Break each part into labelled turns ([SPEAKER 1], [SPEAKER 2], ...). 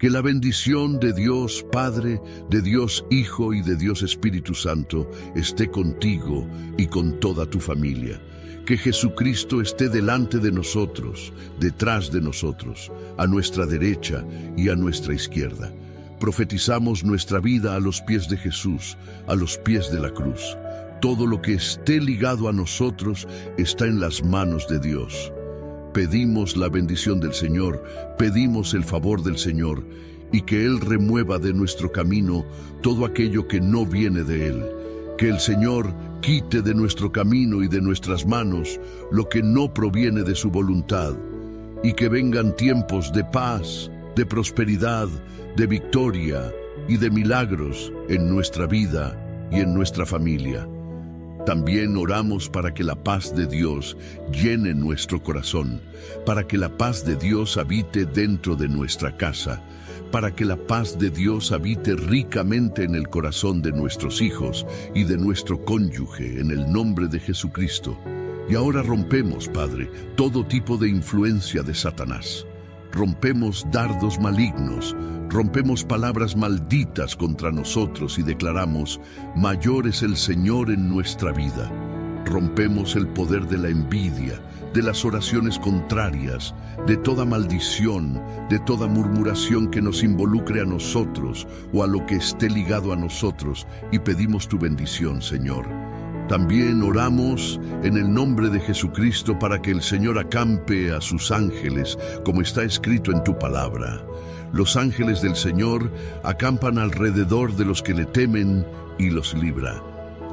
[SPEAKER 1] Que la bendición de Dios Padre, de Dios Hijo y de Dios Espíritu Santo esté contigo y con toda tu familia. Que Jesucristo esté delante de nosotros, detrás de nosotros, a nuestra derecha y a nuestra izquierda. Profetizamos nuestra vida a los pies de Jesús, a los pies de la cruz. Todo lo que esté ligado a nosotros está en las manos de Dios. Pedimos la bendición del Señor, pedimos el favor del Señor, y que Él remueva de nuestro camino todo aquello que no viene de Él. Que el Señor quite de nuestro camino y de nuestras manos lo que no proviene de su voluntad, y que vengan tiempos de paz, de prosperidad, de victoria y de milagros en nuestra vida y en nuestra familia. También oramos para que la paz de Dios llene nuestro corazón, para que la paz de Dios habite dentro de nuestra casa, para que la paz de Dios habite ricamente en el corazón de nuestros hijos y de nuestro cónyuge, en el nombre de Jesucristo. Y ahora rompemos, Padre, todo tipo de influencia de Satanás. Rompemos dardos malignos, rompemos palabras malditas contra nosotros y declaramos: mayor es el Señor en nuestra vida. Rompemos el poder de la envidia, de las oraciones contrarias, de toda maldición, de toda murmuración que nos involucre a nosotros o a lo que esté ligado a nosotros, y pedimos tu bendición, Señor. También oramos en el nombre de Jesucristo para que el Señor acampe a sus ángeles, como está escrito en tu palabra. Los ángeles del Señor acampan alrededor de los que le temen y los libra.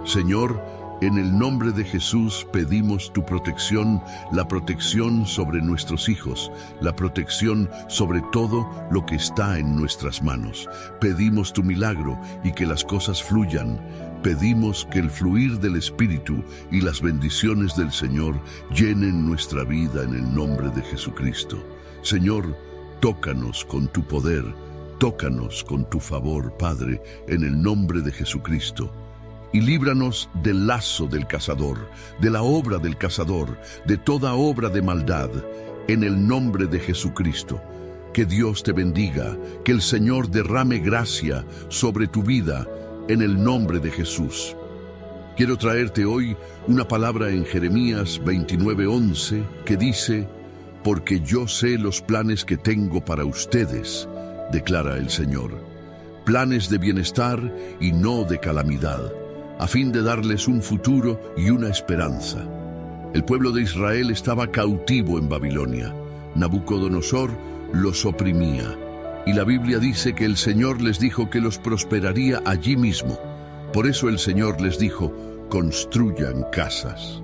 [SPEAKER 1] Señor, en el nombre de Jesús pedimos tu protección, la protección sobre nuestros hijos, la protección sobre todo lo que está en nuestras manos. Pedimos tu milagro y que las cosas fluyan. Pedimos que el fluir del Espíritu y las bendiciones del Señor llenen nuestra vida en el nombre de Jesucristo. Señor, tócanos con tu poder, tócanos con tu favor, Padre, en el nombre de Jesucristo. Y líbranos del lazo del cazador, de la obra del cazador, de toda obra de maldad, en el nombre de Jesucristo. Que Dios te bendiga, que el Señor derrame gracia sobre tu vida, en el nombre de Jesús. Quiero traerte hoy una palabra en Jeremías 29:11 que dice: porque yo sé los planes que tengo para ustedes, declara el Señor, planes de bienestar y no de calamidad, a fin de darles un futuro y una esperanza. El pueblo de Israel estaba cautivo en Babilonia. Nabucodonosor los oprimía. Y la Biblia dice que el Señor les dijo que los prosperaría allí mismo. Por eso el Señor les dijo: construyan casas.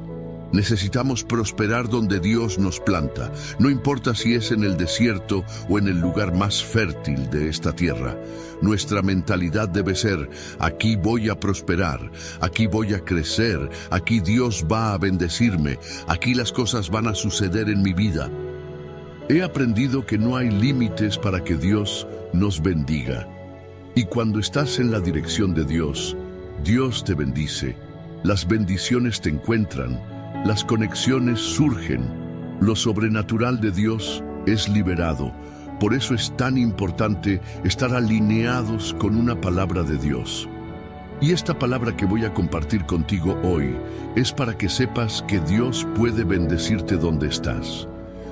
[SPEAKER 1] Necesitamos prosperar donde Dios nos planta, no importa si es en el desierto o en el lugar más fértil de esta tierra. Nuestra mentalidad debe ser: aquí voy a prosperar, aquí voy a crecer, aquí Dios va a bendecirme, aquí las cosas van a suceder en mi vida. He aprendido que no hay límites para que Dios nos bendiga. Y cuando estás en la dirección de Dios, Dios te bendice, las bendiciones te encuentran, las conexiones surgen, lo sobrenatural de Dios es liberado. Por eso es tan importante estar alineados con una palabra de Dios. Y esta palabra que voy a compartir contigo hoy es para que sepas que Dios puede bendecirte donde estás.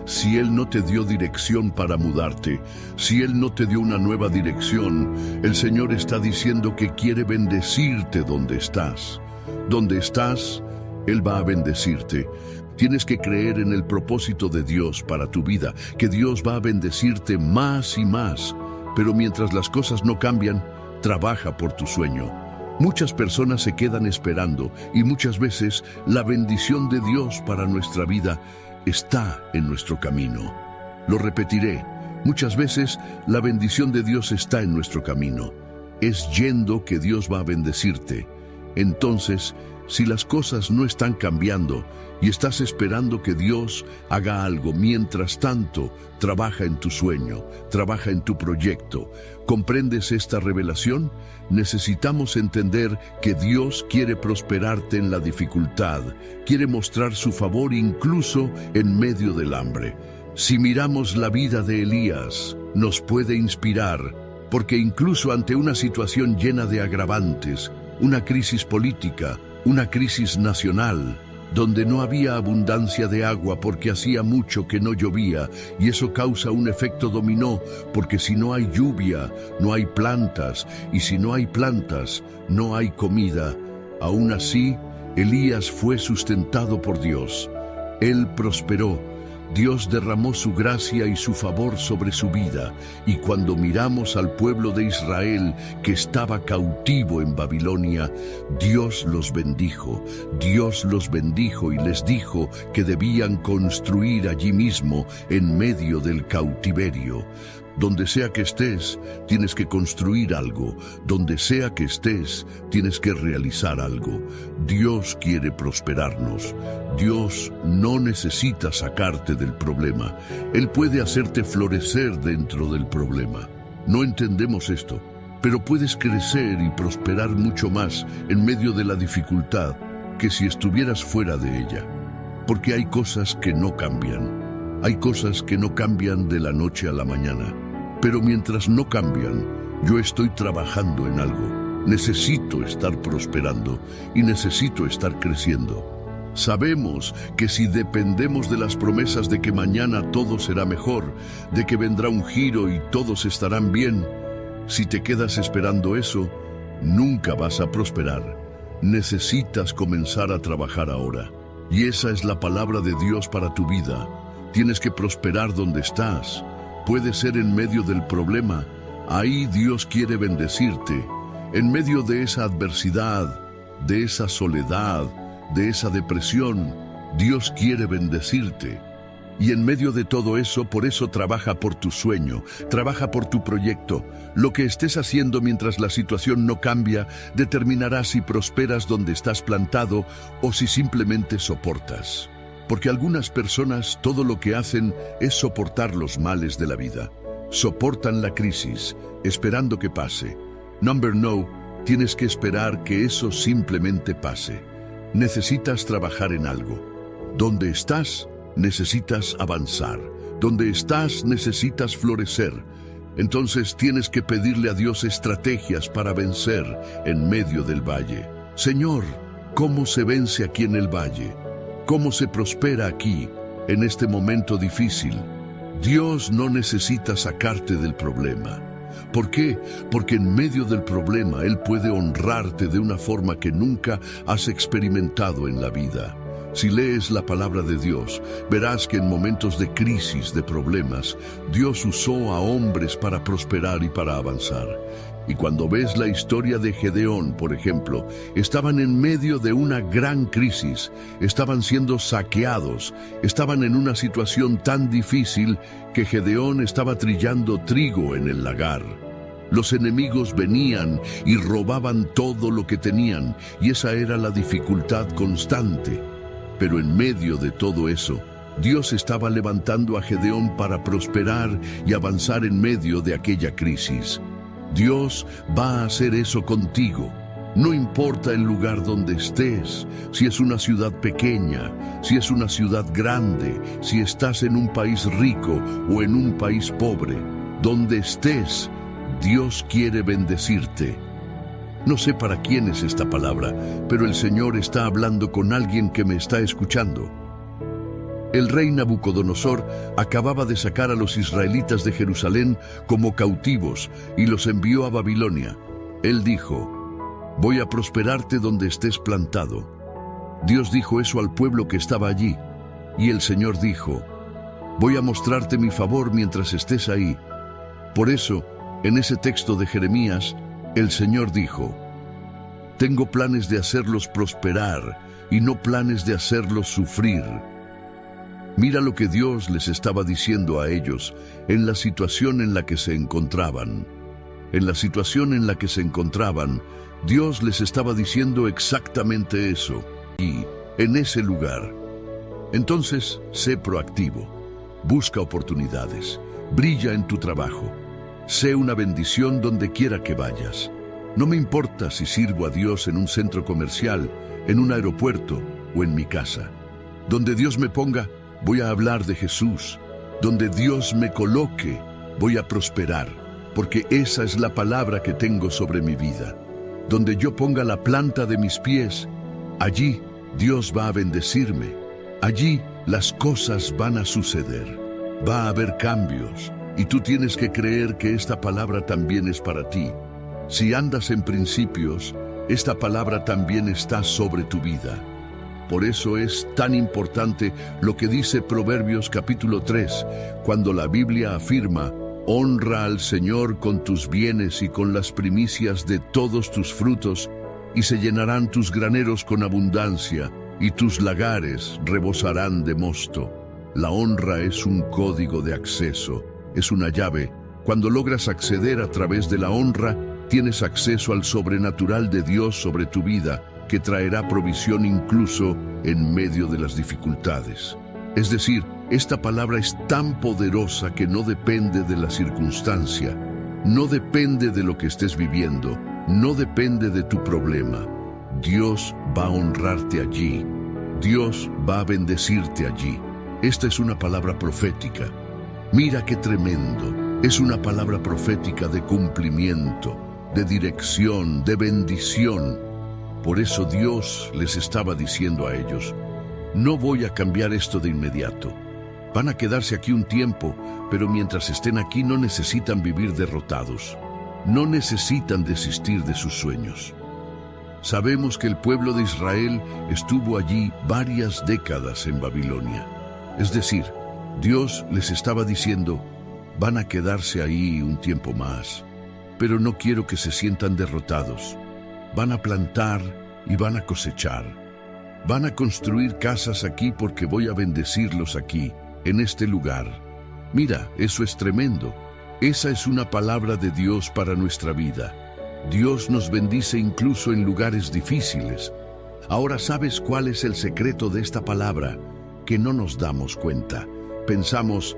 [SPEAKER 1] Si Él no te dio dirección para mudarte, si Él no te dio una nueva dirección, el Señor está diciendo que quiere bendecirte donde estás. Donde estás, Él va a bendecirte. Tienes que creer en el propósito de Dios para tu vida, que Dios va a bendecirte más y más. Pero mientras las cosas no cambian, trabaja por tu sueño. Muchas personas se quedan esperando y muchas veces la bendición de Dios para nuestra vida está en nuestro camino. Lo repetiré, muchas veces la bendición de Dios está en nuestro camino. Es yendo que Dios va a bendecirte. Entonces, si las cosas no están cambiando y estás esperando que Dios haga algo, mientras tanto, trabaja en tu sueño, trabaja en tu proyecto. ¿Comprendes esta revelación? Necesitamos entender que Dios quiere prosperarte en la dificultad, quiere mostrar su favor incluso en medio del hambre. Si miramos la vida de Elías, nos puede inspirar, porque incluso ante una situación llena de agravantes, una crisis política, una crisis nacional, donde no había abundancia de agua porque hacía mucho que no llovía, y eso causa un efecto dominó, porque si no hay lluvia, no hay plantas, y si no hay plantas, no hay comida. Aún así, Elías fue sustentado por Dios. Él prosperó. Dios derramó su gracia y su favor sobre su vida, y cuando miramos al pueblo de Israel que estaba cautivo en Babilonia, Dios los bendijo y les dijo que debían construir allí mismo en medio del cautiverio. Donde sea que estés, tienes que construir algo. Donde sea que estés, tienes que realizar algo. Dios quiere prosperarnos. Dios no necesita sacarte del problema. Él puede hacerte florecer dentro del problema. No entendemos esto, pero puedes crecer y prosperar mucho más en medio de la dificultad que si estuvieras fuera de ella. Porque hay cosas que no cambian. Hay cosas que no cambian de la noche a la mañana. Pero mientras no cambian, yo estoy trabajando en algo. Necesito estar prosperando y necesito estar creciendo. Sabemos que si dependemos de las promesas de que mañana todo será mejor, de que vendrá un giro y todos estarán bien, si te quedas esperando eso, nunca vas a prosperar. Necesitas comenzar a trabajar ahora. Y esa es la palabra de Dios para tu vida. Tienes que prosperar donde estás. Puede ser en medio del problema. Ahí Dios quiere bendecirte. En medio de esa adversidad, de esa soledad, de esa depresión, Dios quiere bendecirte. Y en medio de todo eso, por eso trabaja por tu sueño, trabaja por tu proyecto. Lo que estés haciendo mientras la situación no cambia, determinará si prosperas donde estás plantado o si simplemente soportas. Porque algunas personas todo lo que hacen es soportar los males de la vida. Soportan la crisis, esperando que pase. Number no, tienes que esperar que eso simplemente pase. Necesitas trabajar en algo. Donde estás, necesitas avanzar. Donde estás, necesitas florecer. Entonces tienes que pedirle a Dios estrategias para vencer en medio del valle. Señor, ¿cómo se vence aquí en el valle? ¿Cómo se prospera aquí, en este momento difícil? Dios no necesita sacarte del problema. ¿Por qué? Porque en medio del problema Él puede honrarte de una forma que nunca has experimentado en la vida. Si lees la palabra de Dios, verás que en momentos de crisis, de problemas, Dios usó a hombres para prosperar y para avanzar. Y cuando ves la historia de Gedeón, por ejemplo, estaban en medio de una gran crisis, estaban siendo saqueados, estaban en una situación tan difícil que Gedeón estaba trillando trigo en el lagar. Los enemigos venían y robaban todo lo que tenían, y esa era la dificultad constante. Pero en medio de todo eso, Dios estaba levantando a Gedeón para prosperar y avanzar en medio de aquella crisis. Dios va a hacer eso contigo. No importa el lugar donde estés, si es una ciudad pequeña, si es una ciudad grande, si estás en un país rico o en un país pobre. Donde estés, Dios quiere bendecirte. No sé para quién es esta palabra, pero el Señor está hablando con alguien que me está escuchando. El rey Nabucodonosor acababa de sacar a los israelitas de Jerusalén como cautivos y los envió a Babilonia. Él dijo: voy a prosperarte donde estés plantado. Dios dijo eso al pueblo que estaba allí. Y el Señor dijo: voy a mostrarte mi favor mientras estés ahí. Por eso, en ese texto de Jeremías, el Señor dijo: tengo planes de hacerlos prosperar y no planes de hacerlos sufrir. Mira lo que Dios les estaba diciendo a ellos en la situación en la que se encontraban. En la situación en la que se encontraban, Dios les estaba diciendo exactamente eso. Y en ese lugar. Entonces, sé proactivo. Busca oportunidades. Brilla en tu trabajo. Sé una bendición donde quiera que vayas. No me importa si sirvo a Dios en un centro comercial, en un aeropuerto o en mi casa. Donde Dios me ponga, voy a hablar de Jesús. Donde Dios me coloque, voy a prosperar, porque esa es la palabra que tengo sobre mi vida. Donde yo ponga la planta de mis pies, allí Dios va a bendecirme. Allí las cosas van a suceder. Va a haber cambios, y tú tienes que creer que esta palabra también es para ti. Si andas en principios, esta palabra también está sobre tu vida. Por eso es tan importante lo que dice Proverbios capítulo 3, cuando la Biblia afirma: honra al Señor con tus bienes y con las primicias de todos tus frutos, y se llenarán tus graneros con abundancia, y tus lagares rebosarán de mosto. La honra es un código de acceso, es una llave. Cuando logras acceder a través de la honra, tienes acceso al sobrenatural de Dios sobre tu vida, que traerá provisión incluso en medio de las dificultades. Es decir, esta palabra es tan poderosa que no depende de la circunstancia, no depende de lo que estés viviendo, no depende de tu problema. Dios va a honrarte allí, Dios va a bendecirte allí. Esta es una palabra profética. Mira qué tremendo, es una palabra profética de cumplimiento, de dirección, de bendición. Por eso Dios les estaba diciendo a ellos: no voy a cambiar esto de inmediato. Van a quedarse aquí un tiempo, pero mientras estén aquí no necesitan vivir derrotados. No necesitan desistir de sus sueños. Sabemos que el pueblo de Israel estuvo allí varias décadas en Babilonia. Es decir, Dios les estaba diciendo: van a quedarse ahí un tiempo más, pero no quiero que se sientan derrotados. Van a plantar y van a cosechar. Van a construir casas aquí porque voy a bendecirlos aquí, en este lugar. Mira, eso es tremendo. Esa es una palabra de Dios para nuestra vida. Dios nos bendice incluso en lugares difíciles. Ahora, ¿sabes cuál es el secreto de esta palabra? Que no nos damos cuenta. Pensamos: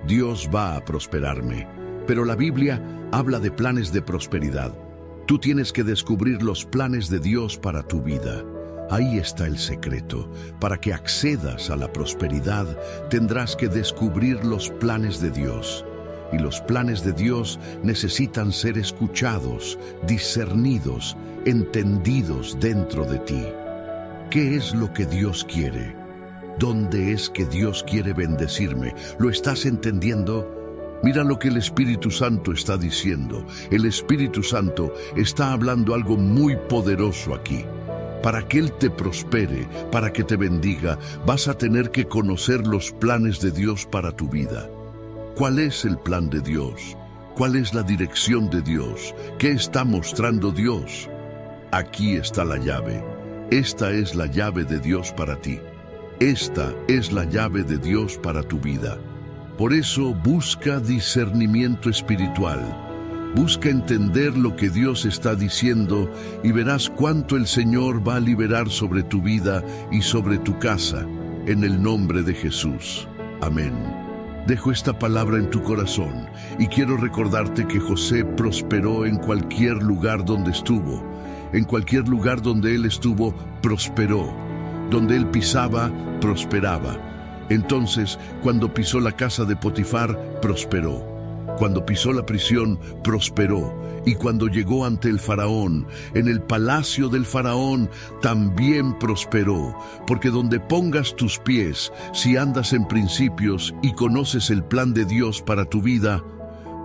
[SPEAKER 1] Dios va a prosperarme. Pero la Biblia habla de planes de prosperidad. Tú tienes que descubrir los planes de Dios para tu vida. Ahí está el secreto. Para que accedas a la prosperidad, tendrás que descubrir los planes de Dios. Y los planes de Dios necesitan ser escuchados, discernidos, entendidos dentro de ti. ¿Qué es lo que Dios quiere? ¿Dónde es que Dios quiere bendecirme? ¿Lo estás entendiendo? Mira lo que el Espíritu Santo está diciendo. El Espíritu Santo está hablando algo muy poderoso aquí. Para que Él te prospere, para que te bendiga, vas a tener que conocer los planes de Dios para tu vida. ¿Cuál es el plan de Dios? ¿Cuál es la dirección de Dios? ¿Qué está mostrando Dios? Aquí está la llave. Esta es la llave de Dios para ti. Esta es la llave de Dios para tu vida. Por eso busca discernimiento espiritual. Busca entender lo que Dios está diciendo y verás cuánto el Señor va a liberar sobre tu vida y sobre tu casa, en el nombre de Jesús. Amén. Dejo esta palabra en tu corazón y quiero recordarte que José prosperó en cualquier lugar donde estuvo. En cualquier lugar donde él estuvo, prosperó. Donde él pisaba, prosperaba. Entonces, cuando pisó la casa de Potifar, prosperó. Cuando pisó la prisión, prosperó. Y cuando llegó ante el faraón, en el palacio del faraón, también prosperó. Porque donde pongas tus pies, si andas en principios y conoces el plan de Dios para tu vida,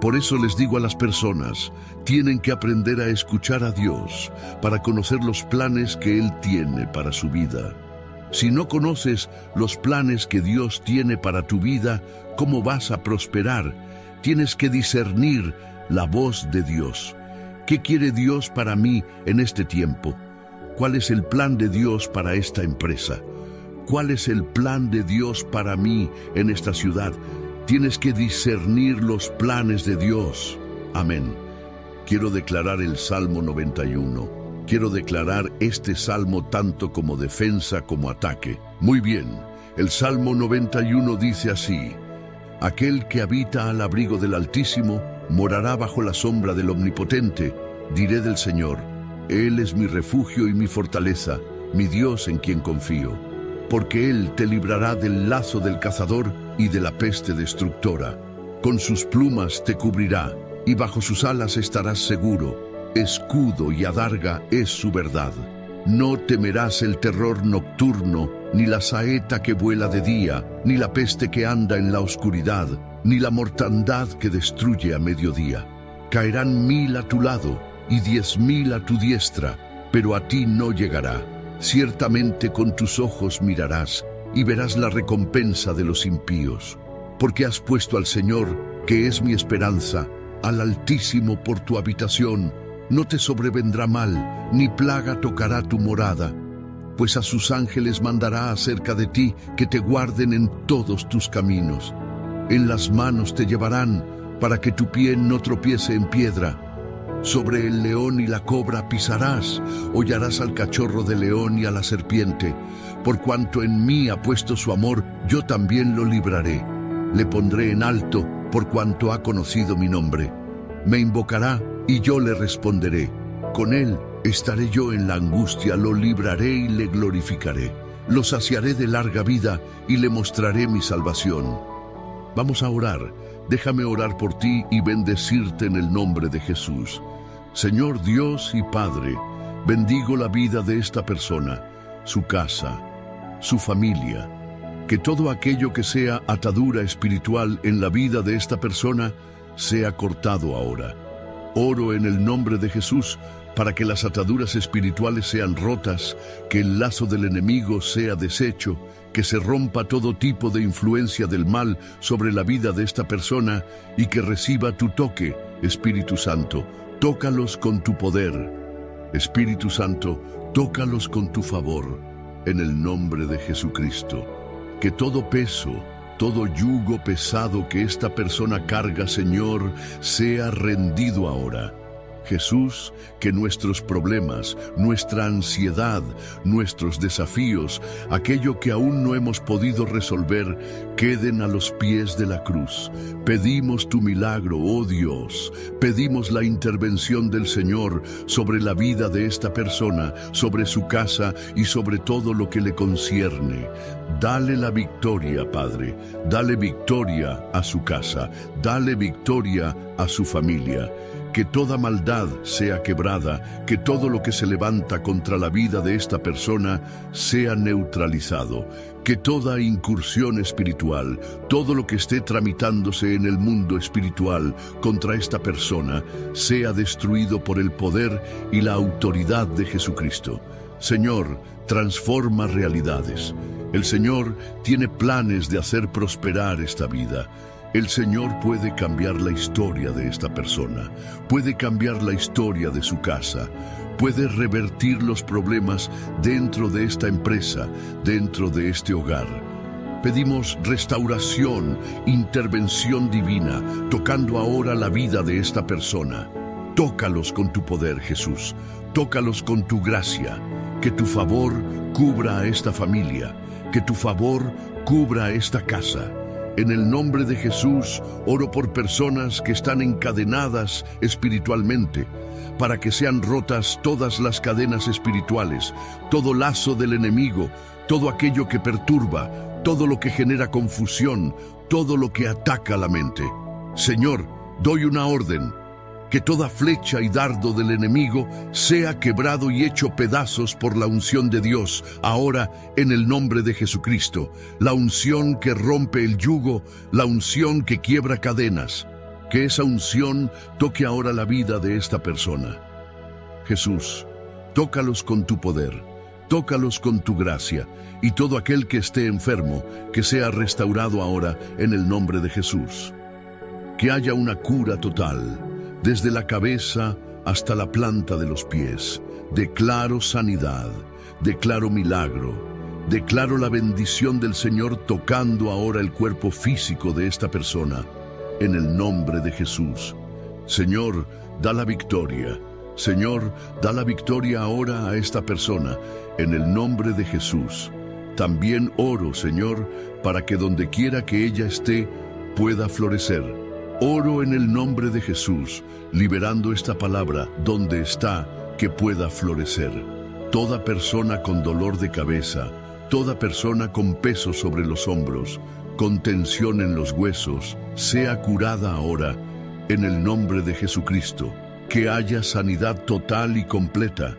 [SPEAKER 1] por eso les digo a las personas, tienen que aprender a escuchar a Dios para conocer los planes que Él tiene para su vida. Si no conoces los planes que Dios tiene para tu vida, ¿cómo vas a prosperar? Tienes que discernir la voz de Dios. ¿Qué quiere Dios para mí en este tiempo? ¿Cuál es el plan de Dios para esta empresa? ¿Cuál es el plan de Dios para mí en esta ciudad? Tienes que discernir los planes de Dios. Amén. Quiero declarar el Salmo 91. Quiero declarar este salmo tanto como defensa como ataque. Muy bien, el Salmo 91 dice así: aquel que habita al abrigo del Altísimo morará bajo la sombra del Omnipotente. Diré del Señor: Él es mi refugio y mi fortaleza, mi Dios en quien confío. Porque Él te librará del lazo del cazador y de la peste destructora. con sus plumas te cubrirá, y bajo sus alas estarás seguro. Escudo y adarga es su verdad. No temerás el terror nocturno, ni la saeta que vuela de día, ni la peste que anda en la oscuridad, ni la mortandad que destruye a mediodía. Caerán 1000 a tu lado y 10.000 a tu diestra, pero a ti no llegará. Ciertamente con tus ojos mirarás y verás la recompensa de los impíos. Porque has puesto al Señor, que es mi esperanza, al Altísimo por tu habitación. No te sobrevendrá mal, ni plaga tocará tu morada, pues a sus ángeles mandará acerca de ti que te guarden en todos tus caminos. En las manos te llevarán, para que tu pie no tropiece en piedra. Sobre el león y la cobra pisarás, hollarás al cachorro de león y a la serpiente. Por cuanto en mí ha puesto su amor, yo también lo libraré. Le pondré en alto, por cuanto ha conocido mi nombre. Me invocará, y yo le responderé. Con él estaré yo en la angustia, lo libraré y le glorificaré. Lo saciaré de larga vida y le mostraré mi salvación. Vamos a orar. Déjame orar por ti y bendecirte en el nombre de Jesús. Señor Dios y Padre, bendigo la vida de esta persona, su casa, su familia. Que todo aquello que sea atadura espiritual en la vida de esta persona sea cortado ahora. Oro en el nombre de Jesús para que las ataduras espirituales sean rotas, que el lazo del enemigo sea deshecho, que se rompa todo tipo de influencia del mal sobre la vida de esta persona y que reciba tu toque, Espíritu Santo. Tócalos con tu poder. Espíritu Santo, tócalos con tu favor, en el nombre de Jesucristo. Que todo peso, todo yugo pesado que esta persona carga, Señor, sea rendido ahora. Jesús, que nuestros problemas, nuestra ansiedad, nuestros desafíos, aquello que aún no hemos podido resolver, queden a los pies de la cruz. Pedimos tu milagro, oh Dios. Pedimos la intervención del Señor sobre la vida de esta persona, sobre su casa y sobre todo lo que le concierne. Dale la victoria, Padre. Dale victoria a su casa. Dale victoria a su familia. Que toda maldad sea quebrada, que todo lo que se levanta contra la vida de esta persona sea neutralizado, que toda incursión espiritual, todo lo que esté tramitándose en el mundo espiritual contra esta persona, sea destruido por el poder y la autoridad de Jesucristo. Señor, transforma realidades. El Señor tiene planes de hacer prosperar esta vida. El Señor puede cambiar la historia de esta persona, puede cambiar la historia de su casa, puede revertir los problemas dentro de esta empresa, dentro de este hogar. Pedimos restauración, intervención divina, tocando ahora la vida de esta persona. Tócalos con tu poder, Jesús, tócalos con tu gracia, que tu favor cubra a esta familia, que tu favor cubra a esta casa. En el nombre de Jesús, oro por personas que están encadenadas espiritualmente, para que sean rotas todas las cadenas espirituales, todo lazo del enemigo, todo aquello que perturba, todo lo que genera confusión, todo lo que ataca la mente. Señor, doy una orden. Que toda flecha y dardo del enemigo sea quebrado y hecho pedazos por la unción de Dios, ahora en el nombre de Jesucristo, la unción que rompe el yugo, la unción que quiebra cadenas. Que esa unción toque ahora la vida de esta persona. Jesús, tócalos con tu poder, tócalos con tu gracia, y todo aquel que esté enfermo, que sea restaurado ahora en el nombre de Jesús. Que haya una cura total, desde la cabeza hasta la planta de los pies. Declaro sanidad, declaro milagro, declaro la bendición del Señor tocando ahora el cuerpo físico de esta persona, en el nombre de Jesús. Señor, da la victoria. Señor, da la victoria ahora a esta persona, en el nombre de Jesús. También oro, Señor, para que donde quiera que ella esté, pueda florecer. Oro en el nombre de Jesús, liberando esta palabra donde está, que pueda florecer. Toda persona con dolor de cabeza, toda persona con peso sobre los hombros, con tensión en los huesos, sea curada ahora, en el nombre de Jesucristo. Que haya sanidad total y completa.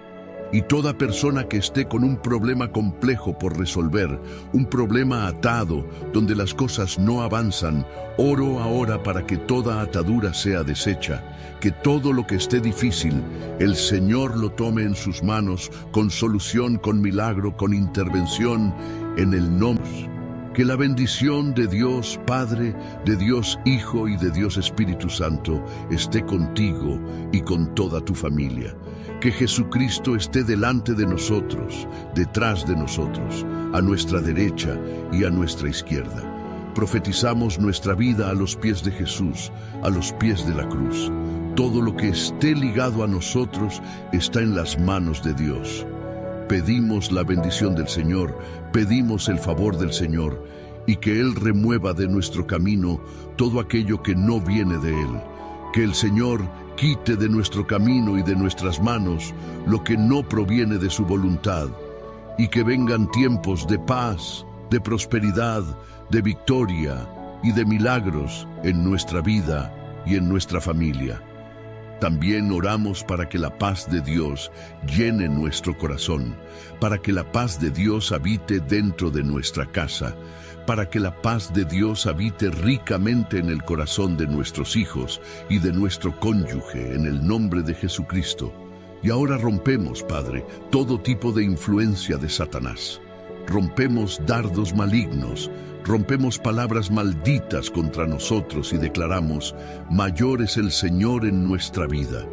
[SPEAKER 1] Y toda persona que esté con un problema complejo por resolver, un problema atado, donde las cosas no avanzan, oro ahora para que toda atadura sea deshecha, que todo lo que esté difícil, el Señor lo tome en sus manos, con solución, con milagro, con intervención, en el nombre. Que la bendición de Dios Padre, de Dios Hijo y de Dios Espíritu Santo esté contigo y con toda tu familia. Que Jesucristo esté delante de nosotros, detrás de nosotros, a nuestra derecha y a nuestra izquierda. Profetizamos nuestra vida a los pies de Jesús, a los pies de la cruz. Todo lo que esté ligado a nosotros está en las manos de Dios. Pedimos la bendición del Señor, pedimos el favor del Señor, y que Él remueva de nuestro camino todo aquello que no viene de Él. Que el Señor quite de nuestro camino y de nuestras manos lo que no proviene de su voluntad, y que vengan tiempos de paz, de prosperidad, de victoria y de milagros en nuestra vida y en nuestra familia. También oramos para que la paz de Dios llene nuestro corazón, para que la paz de Dios habite dentro de nuestra casa, para que la paz de Dios habite ricamente en el corazón de nuestros hijos y de nuestro cónyuge, en el nombre de Jesucristo. Y ahora rompemos, Padre, todo tipo de influencia de Satanás. Rompemos dardos malignos, rompemos palabras malditas contra nosotros y declaramos: mayor es el Señor en nuestra vida.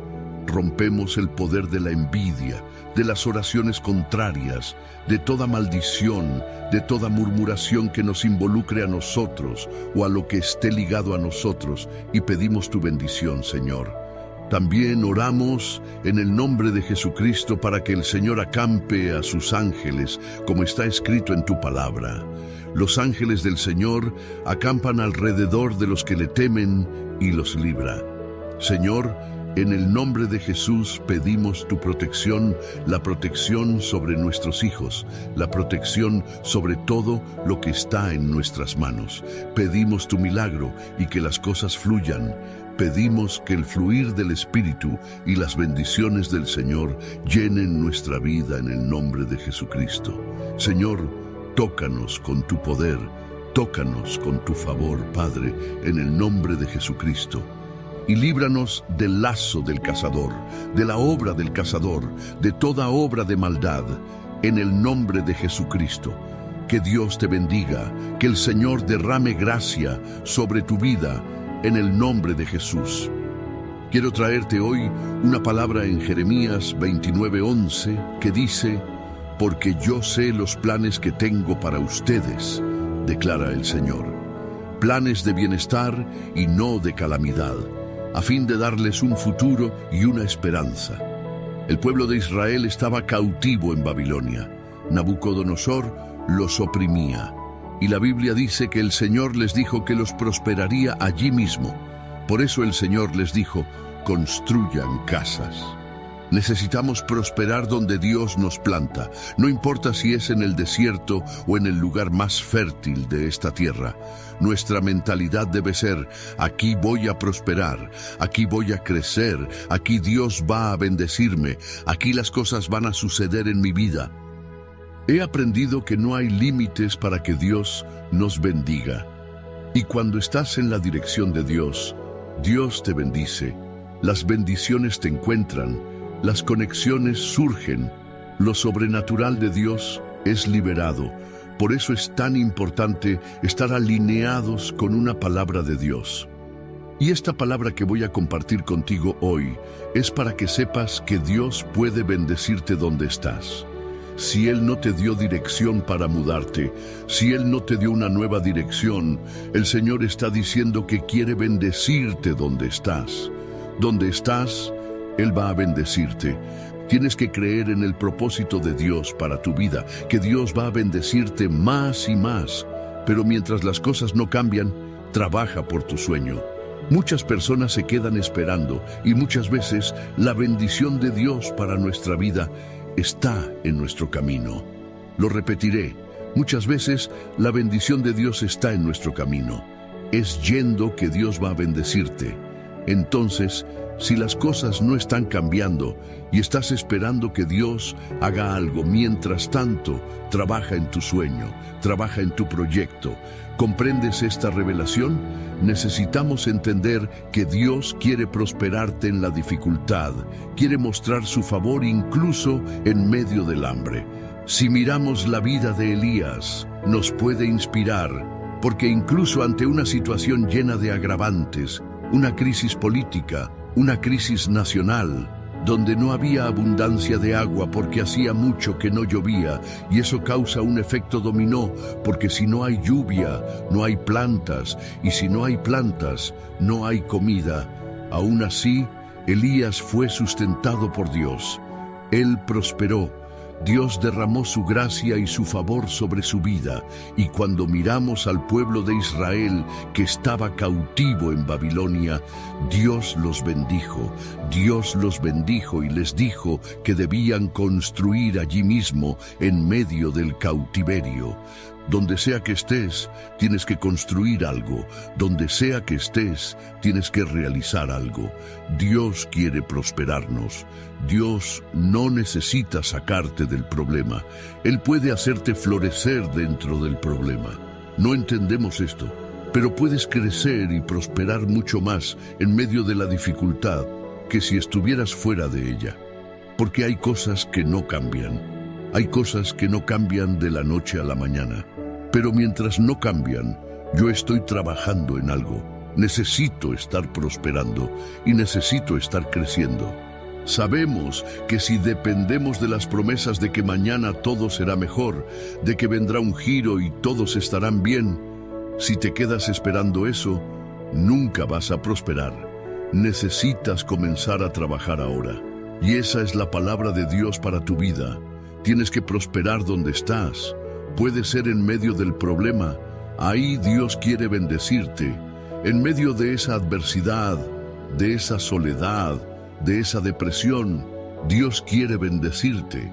[SPEAKER 1] Rompemos el poder de la envidia, de las oraciones contrarias, de toda maldición, de toda murmuración que nos involucre a nosotros o a lo que esté ligado a nosotros, y pedimos tu bendición, Señor. También oramos en el nombre de Jesucristo para que el Señor acampe a sus ángeles, como está escrito en tu palabra. Los ángeles del Señor acampan alrededor de los que le temen y los libra. Señor, en el nombre de Jesús pedimos tu protección, la protección sobre nuestros hijos, la protección sobre todo lo que está en nuestras manos. Pedimos tu milagro y que las cosas fluyan. Pedimos que el fluir del Espíritu y las bendiciones del Señor llenen nuestra vida en el nombre de Jesucristo. Señor, tócanos con tu poder, tócanos con tu favor, Padre, en el nombre de Jesucristo. Y líbranos del lazo del cazador, de la obra del cazador, de toda obra de maldad, en el nombre de Jesucristo. Que Dios te bendiga, que el Señor derrame gracia sobre tu vida, en el nombre de Jesús. Quiero traerte hoy una palabra en Jeremías 29:11 que dice: porque yo sé los planes que tengo para ustedes, declara el Señor. Planes de bienestar y no de calamidad, a fin de darles un futuro y una esperanza. El pueblo de Israel estaba cautivo en Babilonia. Nabucodonosor los oprimía. Y la Biblia dice que el Señor les dijo que los prosperaría allí mismo. Por eso el Señor les dijo: construyan casas. Necesitamos prosperar donde Dios nos planta, no importa si es en el desierto o en el lugar más fértil de esta tierra. Nuestra mentalidad debe ser: aquí voy a prosperar, aquí voy a crecer, aquí Dios va a bendecirme, aquí las cosas van a suceder en mi vida. He aprendido que no hay límites para que Dios nos bendiga. Y cuando estás en la dirección de Dios, Dios te bendice, las bendiciones te encuentran, las conexiones surgen, lo sobrenatural de Dios es liberado. Por eso es tan importante estar alineados con una palabra de Dios. Y esta palabra que voy a compartir contigo hoy es para que sepas que Dios puede bendecirte donde estás. Si Él no te dio dirección para mudarte, si Él no te dio una nueva dirección, el Señor está diciendo que quiere bendecirte donde estás. Donde estás, Él va a bendecirte. Tienes que creer en el propósito de Dios para tu vida, que Dios va a bendecirte más y más. Pero mientras las cosas no cambian, trabaja por tu sueño. Muchas personas se quedan esperando y muchas veces la bendición de Dios para nuestra vida está en nuestro camino. Lo repetiré: Muchas veces la bendición de Dios está en nuestro camino. Es yendo que Dios va a bendecirte. Entonces, si las cosas no están cambiando y estás esperando que Dios haga algo, mientras tanto, trabaja en tu sueño, trabaja en tu proyecto. ¿Comprendes esta revelación? Necesitamos entender que Dios quiere prosperarte en la dificultad, quiere mostrar su favor incluso en medio del hambre. Si miramos la vida de Elías, nos puede inspirar, porque incluso ante una situación llena de agravantes, una crisis política, una crisis nacional, donde no había abundancia de agua porque hacía mucho que no llovía, y eso causa un efecto dominó, porque si no hay lluvia, no hay plantas, y si no hay plantas, no hay comida. Aún así, Elías fue sustentado por Dios. Él prosperó. Dios derramó su gracia y su favor sobre su vida, y cuando miramos al pueblo de Israel que estaba cautivo en Babilonia, Dios los bendijo y les dijo que debían construir allí mismo en medio del cautiverio. Donde sea que estés, tienes que construir algo. Donde sea que estés, tienes que realizar algo. Dios quiere prosperarnos. Dios no necesita sacarte del problema. Él puede hacerte florecer dentro del problema. No entendemos esto, pero puedes crecer y prosperar mucho más en medio de la dificultad que si estuvieras fuera de ella. Porque hay cosas que no cambian. Hay cosas que no cambian de la noche a la mañana. Pero mientras no cambian, yo estoy trabajando en algo. Necesito estar prosperando y necesito estar creciendo. Sabemos que si dependemos de las promesas de que mañana todo será mejor, de que vendrá un giro y todos estarán bien, si te quedas esperando eso, nunca vas a prosperar. Necesitas comenzar a trabajar ahora. Y esa es la palabra de Dios para tu vida. Tienes que prosperar donde estás. Puede ser en medio del problema. Ahí Dios quiere bendecirte. En medio de esa adversidad, de esa soledad, de esa depresión, Dios quiere bendecirte.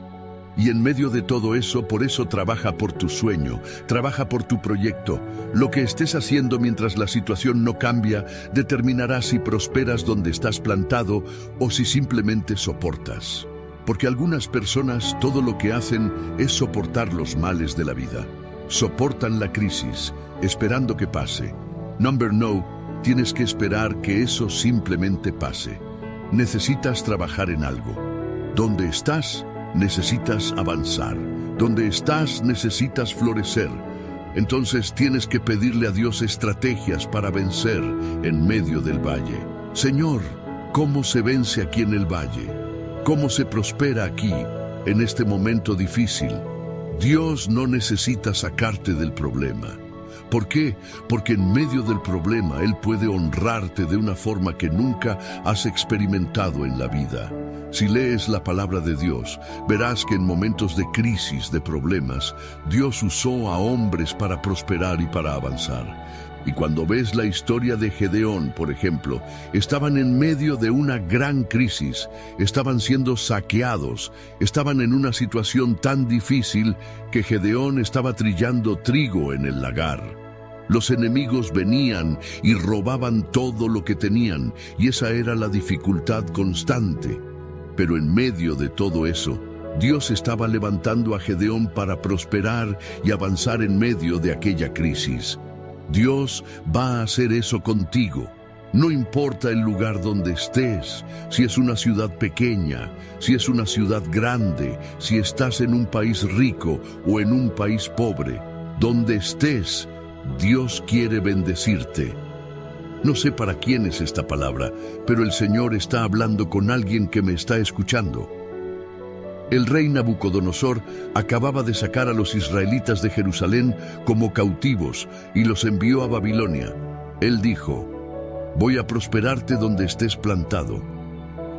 [SPEAKER 1] Y en medio de todo eso, por eso trabaja por tu sueño, trabaja por tu proyecto. Lo que estés haciendo mientras la situación no cambia, determinará si prosperas donde estás plantado o si simplemente soportas. Porque algunas personas todo lo que hacen es soportar los males de la vida. Soportan la crisis, esperando que pase. No, tienes que esperar que eso simplemente pase. Necesitas trabajar en algo. Donde estás, necesitas avanzar. Donde estás, necesitas florecer. Entonces tienes que pedirle a Dios estrategias para vencer en medio del valle. Señor, ¿cómo se vence aquí en el valle? ¿Cómo se prospera aquí, en este momento difícil? Dios no necesita sacarte del problema. ¿Por qué? Porque en medio del problema Él puede honrarte de una forma que nunca has experimentado en la vida. Si lees la palabra de Dios, verás que en momentos de crisis, de problemas, Dios usó a hombres para prosperar y para avanzar. Y cuando ves la historia de Gedeón, por ejemplo, estaban en medio de una gran crisis, estaban siendo saqueados, estaban en una situación tan difícil que Gedeón estaba trillando trigo en el lagar. Los enemigos venían y robaban todo lo que tenían, y esa era la dificultad constante. Pero en medio de todo eso, Dios estaba levantando a Gedeón para prosperar y avanzar en medio de aquella crisis. Dios va a hacer eso contigo. No importa el lugar donde estés, si es una ciudad pequeña, si es una ciudad grande, si estás en un país rico o en un país pobre. Donde estés, Dios quiere bendecirte. No sé para quién es esta palabra, pero el Señor está hablando con alguien que me está escuchando. El rey Nabucodonosor acababa de sacar a los israelitas de Jerusalén como cautivos y los envió a Babilonia. Él dijo: voy a prosperarte donde estés plantado.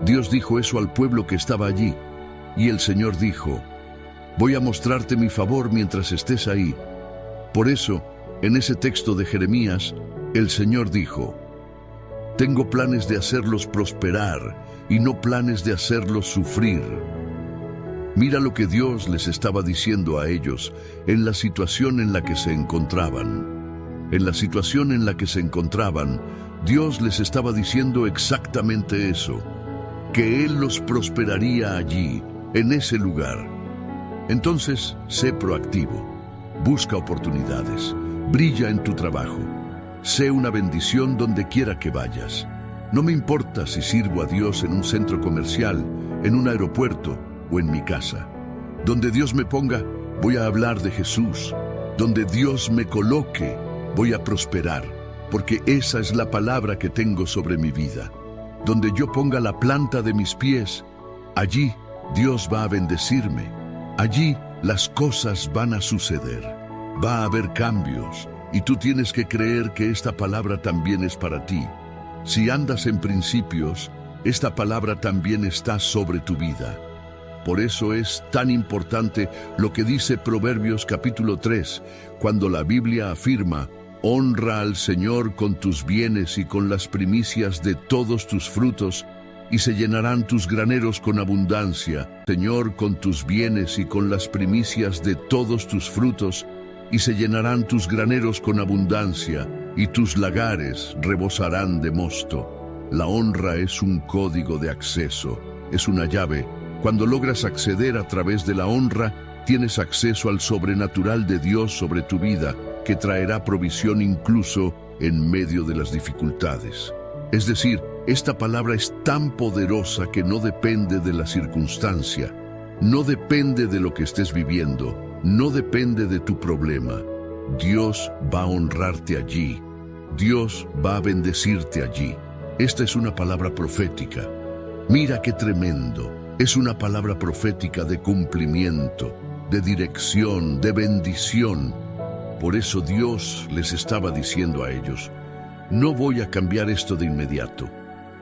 [SPEAKER 1] Dios dijo eso al pueblo que estaba allí. Y el Señor dijo: voy a mostrarte mi favor mientras estés ahí. Por eso, en ese texto de Jeremías, el Señor dijo: tengo planes de hacerlos prosperar y no planes de hacerlos sufrir. Mira lo que Dios les estaba diciendo a ellos en la situación en la que se encontraban. En la situación en la que se encontraban, Dios les estaba diciendo exactamente eso, que Él los prosperaría allí, en ese lugar. Entonces, sé proactivo, busca oportunidades, brilla en tu trabajo, sé una bendición donde quiera que vayas. No me importa si sirvo a Dios en un centro comercial, en un aeropuerto o en mi casa. Donde Dios me ponga, voy a hablar de Jesús. Donde Dios me coloque, voy a prosperar, porque esa es la palabra que tengo sobre mi vida. Donde yo ponga la planta de mis pies, allí Dios va a bendecirme. Allí las cosas van a suceder. Va a haber cambios, y tú tienes que creer que esta palabra también es para ti. Si andas en principios, esta palabra también está sobre tu vida. Por eso es tan importante lo que dice Proverbios capítulo 3, cuando la Biblia afirma: honra al Señor con tus bienes y con las primicias de todos tus frutos, y se llenarán tus graneros con abundancia. Señor, con tus bienes y con las primicias de todos tus frutos, y se llenarán tus graneros con abundancia, y tus lagares rebosarán de mosto. La honra es un código de acceso, es una llave. Cuando logras acceder a través de la honra, tienes acceso al sobrenatural de Dios sobre tu vida, que traerá provisión incluso en medio de las dificultades. Es decir, esta palabra es tan poderosa que no depende de la circunstancia, no depende de lo que estés viviendo, no depende de tu problema. Dios va a honrarte allí, Dios va a bendecirte allí. Esta es una palabra profética. Mira qué tremendo. Es una palabra profética de cumplimiento, de dirección, de bendición. Por eso Dios les estaba diciendo a ellos: no voy a cambiar esto de inmediato.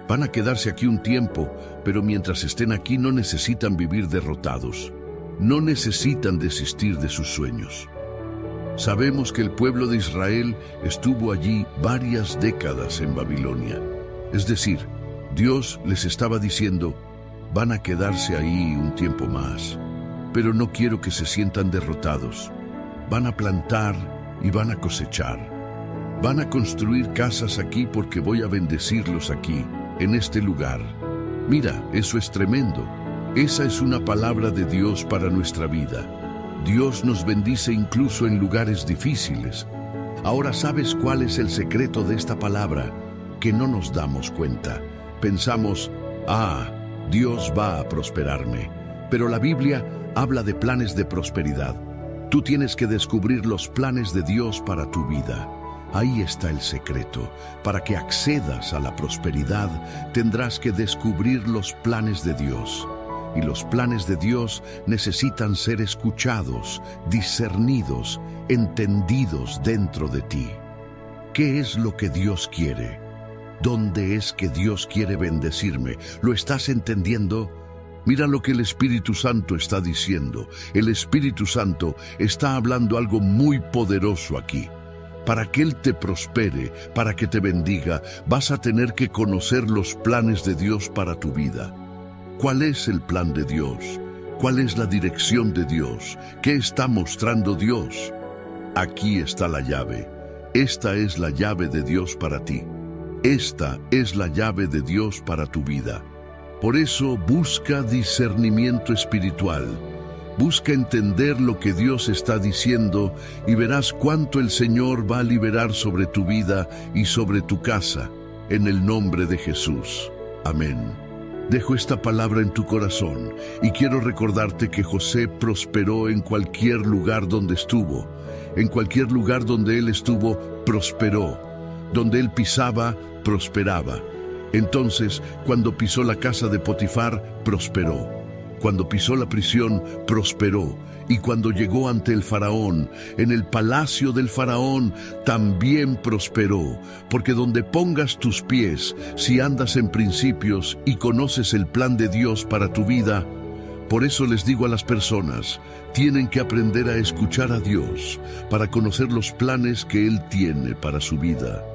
[SPEAKER 1] Van a quedarse aquí un tiempo, pero mientras estén aquí no necesitan vivir derrotados. No necesitan desistir de sus sueños. Sabemos que el pueblo de Israel estuvo allí varias décadas en Babilonia. Es decir, Dios les estaba diciendo: van a quedarse ahí un tiempo más, pero no quiero que se sientan derrotados. Van a plantar y van a cosechar. Van a construir casas aquí porque voy a bendecirlos aquí, en este lugar. Mira, eso es tremendo. Esa es una palabra de Dios para nuestra vida. Dios nos bendice incluso en lugares difíciles. Ahora, ¿sabes cuál es el secreto de esta palabra? Que no nos damos cuenta. Pensamos: Dios va a prosperarme. Pero la Biblia habla de planes de prosperidad. Tú tienes que descubrir los planes de Dios para tu vida. Ahí está el secreto. Para que accedas a la prosperidad, tendrás que descubrir los planes de Dios. Y los planes de Dios necesitan ser escuchados, discernidos, entendidos dentro de ti. ¿Qué es lo que Dios quiere? ¿Dónde es que Dios quiere bendecirme? ¿Lo estás entendiendo? Mira lo que el Espíritu Santo está diciendo. El Espíritu Santo está hablando algo muy poderoso aquí. Para que Él te prospere, para que te bendiga, vas a tener que conocer los planes de Dios para tu vida. ¿Cuál es el plan de Dios? ¿Cuál es la dirección de Dios? ¿Qué está mostrando Dios? Aquí está la llave. Esta es la llave de Dios para ti. Esta es la llave de Dios para tu vida. Por eso busca discernimiento espiritual. Busca entender lo que Dios está diciendo y verás cuánto el Señor va a liberar sobre tu vida y sobre tu casa, en el nombre de Jesús. Amén. Dejo esta palabra en tu corazón y quiero recordarte que José prosperó en cualquier lugar donde estuvo. En cualquier lugar donde él estuvo, prosperó. Donde él pisaba, prosperaba. Entonces, cuando pisó la casa de Potifar, prosperó. Cuando pisó la prisión, prosperó. Y cuando llegó ante el faraón, en el palacio del faraón, también prosperó. Porque donde pongas tus pies, si andas en principios y conoces el plan de Dios para tu vida, por eso les digo a las personas, tienen que aprender a escuchar a Dios para conocer los planes que Él tiene para su vida.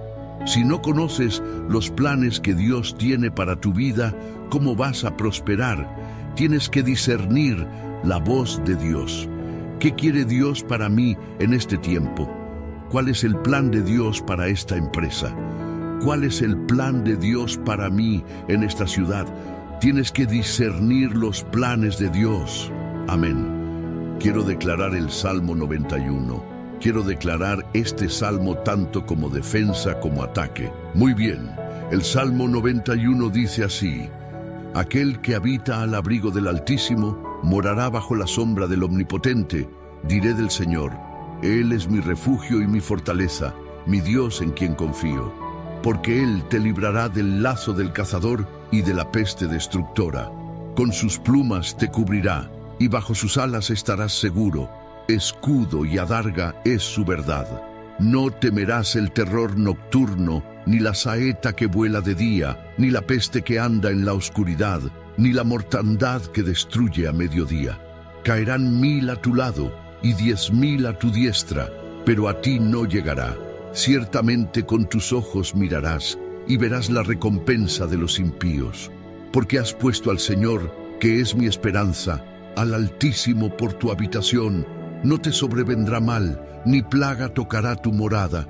[SPEAKER 1] Si no conoces los planes que Dios tiene para tu vida, ¿cómo vas a prosperar? Tienes que discernir la voz de Dios. ¿Qué quiere Dios para mí en este tiempo? ¿Cuál es el plan de Dios para esta empresa? ¿Cuál es el plan de Dios para mí en esta ciudad? Tienes que discernir los planes de Dios. Amén. Quiero declarar el Salmo 91. Quiero declarar este salmo tanto como defensa como ataque. Muy bien, el Salmo 91 dice así: aquel que habita al abrigo del Altísimo morará bajo la sombra del Omnipotente. Diré del Señor: Él es mi refugio y mi fortaleza, mi Dios en quien confío. Porque Él te librará del lazo del cazador y de la peste destructora. Con sus plumas te cubrirá, y bajo sus alas estarás seguro. Escudo y adarga es su verdad. No temerás el terror nocturno, ni la saeta que vuela de día, ni la peste que anda en la oscuridad, ni la mortandad que destruye a mediodía. Caerán 1000 a tu lado y 10.000 a tu diestra, pero a ti no llegará. Ciertamente con tus ojos mirarás y verás la recompensa de los impíos. Porque has puesto al Señor, que es mi esperanza, al Altísimo por tu habitación. No te sobrevendrá mal, ni plaga tocará tu morada.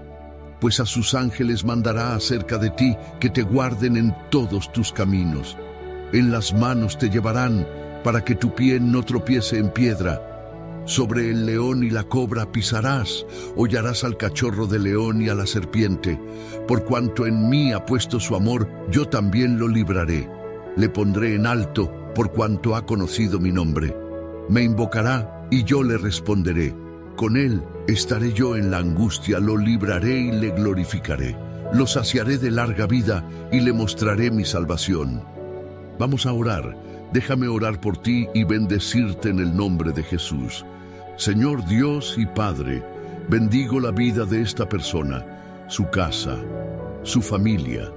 [SPEAKER 1] Pues a sus ángeles mandará acerca de ti, que te guarden en todos tus caminos. En las manos te llevarán, para que tu pie no tropiece en piedra. Sobre el león y la cobra pisarás, hollarás al cachorro de león y a la serpiente. Por cuanto en mí ha puesto su amor, yo también lo libraré. Le pondré en alto, por cuanto ha conocido mi nombre. Me invocará, y yo le responderé. Con él estaré yo en la angustia, lo libraré y le glorificaré. Lo saciaré de larga vida, y le mostraré mi salvación. Vamos a orar. Déjame orar por ti y bendecirte en el nombre de Jesús. Señor Dios y Padre, bendigo la vida de esta persona, su casa, su familia.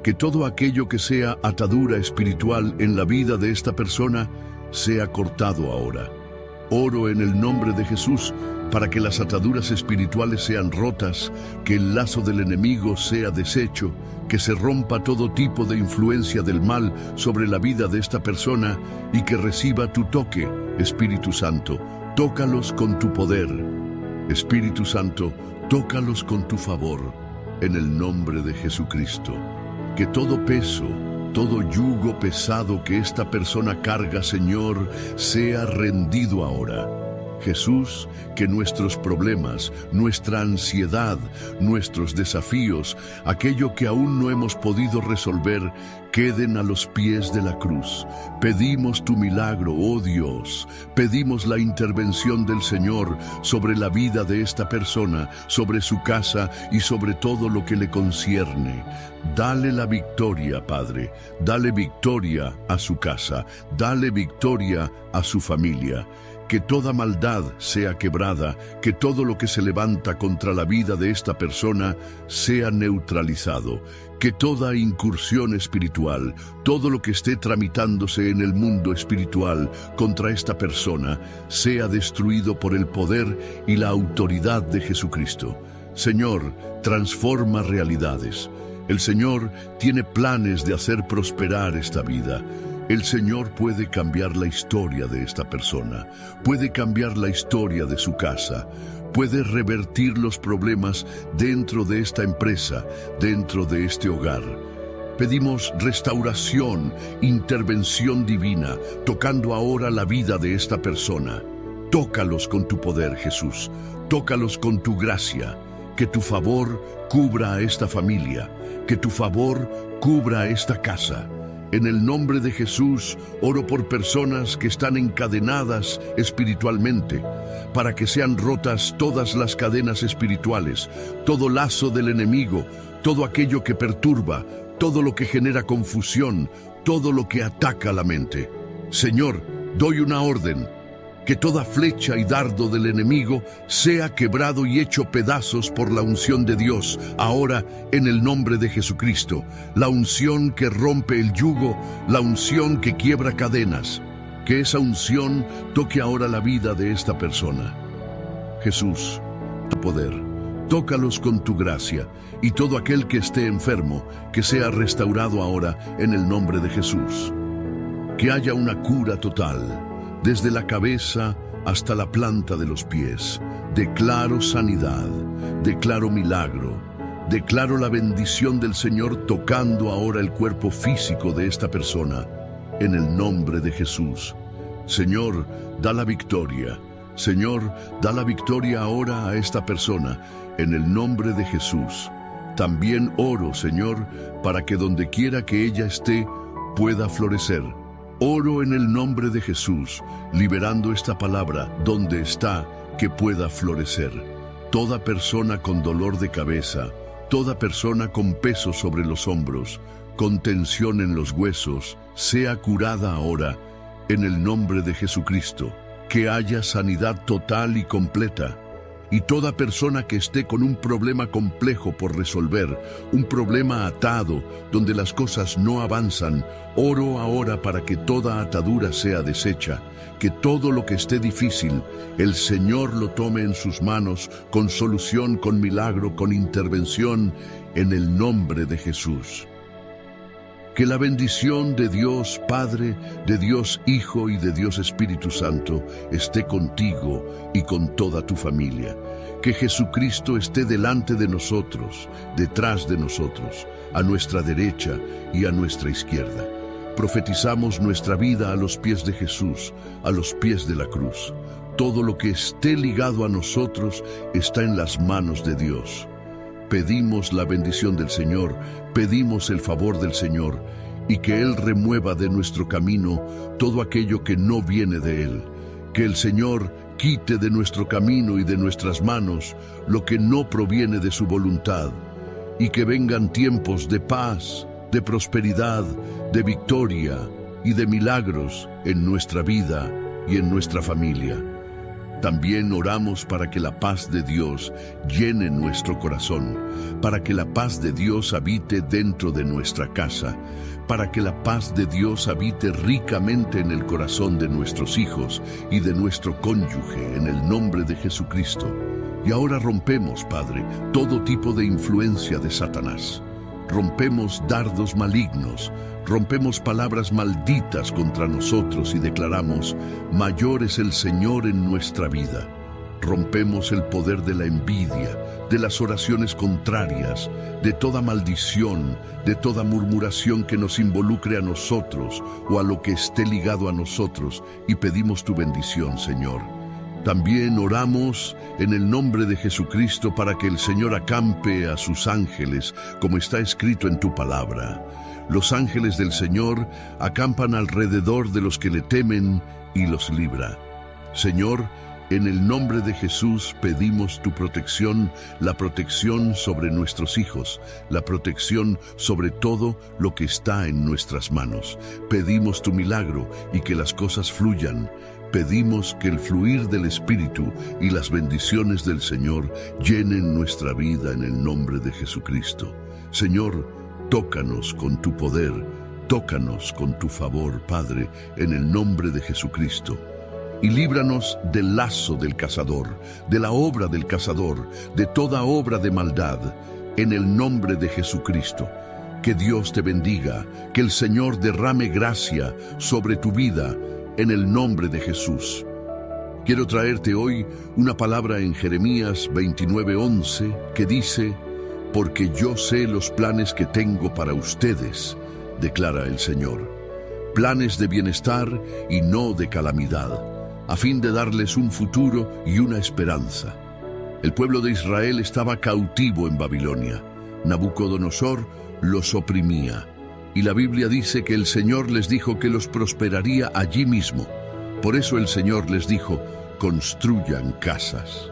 [SPEAKER 1] Que todo aquello que sea atadura espiritual en la vida de esta persona sea cortado ahora. Oro en el nombre de Jesús para que las ataduras espirituales sean rotas, que el lazo del enemigo sea deshecho, que se rompa todo tipo de influencia del mal sobre la vida de esta persona y que reciba tu toque, Espíritu Santo. Tócalos con tu poder. Espíritu Santo, tócalos con tu favor, en el nombre de Jesucristo. Que todo peso, todo yugo pesado que esta persona carga, Señor, sea rendido ahora. Jesús, que nuestros problemas, nuestra ansiedad, nuestros desafíos, aquello que aún no hemos podido resolver, queden a los pies de la cruz. Pedimos tu milagro, oh Dios. Pedimos la intervención del Señor sobre la vida de esta persona, sobre su casa y sobre todo lo que le concierne. Dale la victoria, Padre. Dale victoria a su casa. Dale victoria a su familia. Que toda maldad sea quebrada, que todo lo que se levanta contra la vida de esta persona sea neutralizado, que toda incursión espiritual, todo lo que esté tramitándose en el mundo espiritual contra esta persona, sea destruido por el poder y la autoridad de Jesucristo. Señor, transforma realidades. El Señor tiene planes de hacer prosperar esta vida. El Señor puede cambiar la historia de esta persona, puede cambiar la historia de su casa, puede revertir los problemas dentro de esta empresa, dentro de este hogar. Pedimos restauración, intervención divina, tocando ahora la vida de esta persona. Tócalos con tu poder, Jesús, tócalos con tu gracia. Que tu favor cubra a esta familia, que tu favor cubra a esta casa. En el nombre de Jesús, oro por personas que están encadenadas espiritualmente, para que sean rotas todas las cadenas espirituales, todo lazo del enemigo, todo aquello que perturba, todo lo que genera confusión, todo lo que ataca la mente. Señor, doy una orden. Que toda flecha y dardo del enemigo sea quebrado y hecho pedazos por la unción de Dios, ahora en el nombre de Jesucristo. La unción que rompe el yugo, la unción que quiebra cadenas. Que esa unción toque ahora la vida de esta persona. Jesús, tu poder, tócalos con tu gracia, y todo aquel que esté enfermo, que sea restaurado ahora en el nombre de Jesús. que haya una cura total, desde la cabeza hasta la planta de los pies. Declaro sanidad, declaro milagro, declaro la bendición del Señor tocando ahora el cuerpo físico de esta persona, en el nombre de Jesús. Señor, da la victoria. Señor, da la victoria ahora a esta persona, en el nombre de Jesús. También oro, Señor, para que donde quiera que ella esté, pueda florecer. Oro en el nombre de Jesús, liberando esta palabra, donde está, que pueda florecer. Toda persona con dolor de cabeza, toda persona con peso sobre los hombros, con tensión en los huesos, sea curada ahora, en el nombre de Jesucristo. Que haya sanidad total y completa. Y toda persona que esté con un problema complejo por resolver, un problema atado, donde las cosas no avanzan, oro ahora para que toda atadura sea deshecha, que todo lo que esté difícil, el Señor lo tome en sus manos, con solución, con milagro, con intervención, en el nombre de Jesús. Que la bendición de Dios Padre, de Dios Hijo y de Dios Espíritu Santo esté contigo y con toda tu familia. Que Jesucristo esté delante de nosotros, detrás de nosotros, a nuestra derecha y a nuestra izquierda. Profetizamos nuestra vida a los pies de Jesús, a los pies de la cruz. Todo lo que esté ligado a nosotros está en las manos de Dios. Pedimos la bendición del Señor, pedimos el favor del Señor, y que Él remueva de nuestro camino todo aquello que no viene de Él. Que el Señor quite de nuestro camino y de nuestras manos lo que no proviene de su voluntad, y que vengan tiempos de paz, de prosperidad, de victoria y de milagros en nuestra vida y en nuestra familia. También oramos para que la paz de Dios llene nuestro corazón, para que la paz de Dios habite dentro de nuestra casa, para que la paz de Dios habite ricamente en el corazón de nuestros hijos y de nuestro cónyuge, en el nombre de Jesucristo. Y ahora rompemos, Padre, todo tipo de influencia de Satanás. Rompemos dardos malignos, rompemos palabras malditas contra nosotros y declaramos: mayor es el Señor en nuestra vida. Rompemos el poder de la envidia, de las oraciones contrarias, de toda maldición, de toda murmuración que nos involucre a nosotros o a lo que esté ligado a nosotros, y pedimos tu bendición, Señor. También oramos en el nombre de Jesucristo para que el Señor acampe a sus ángeles, como está escrito en tu palabra. Los ángeles del Señor acampan alrededor de los que le temen y los libra. Señor, en el nombre de Jesús pedimos tu protección, la protección sobre nuestros hijos, la protección sobre todo lo que está en nuestras manos. Pedimos tu milagro y que las cosas fluyan. Pedimos que el fluir del Espíritu y las bendiciones del Señor llenen nuestra vida en el nombre de Jesucristo. Señor, tócanos con tu poder, tócanos con tu favor, Padre, en el nombre de Jesucristo. Y líbranos del lazo del cazador, de la obra del cazador, de toda obra de maldad, en el nombre de Jesucristo. Que Dios te bendiga, que el Señor derrame gracia sobre tu vida, en el nombre de Jesús. Quiero traerte hoy una palabra en Jeremías 29:11 que dice: porque yo sé los planes que tengo para ustedes, declara el Señor. Planes de bienestar y no de calamidad, a fin de darles un futuro y una esperanza. El pueblo de Israel estaba cautivo en Babilonia. Nabucodonosor los oprimía. Y la Biblia dice que el Señor les dijo que los prosperaría allí mismo. Por eso el Señor les dijo: construyan casas.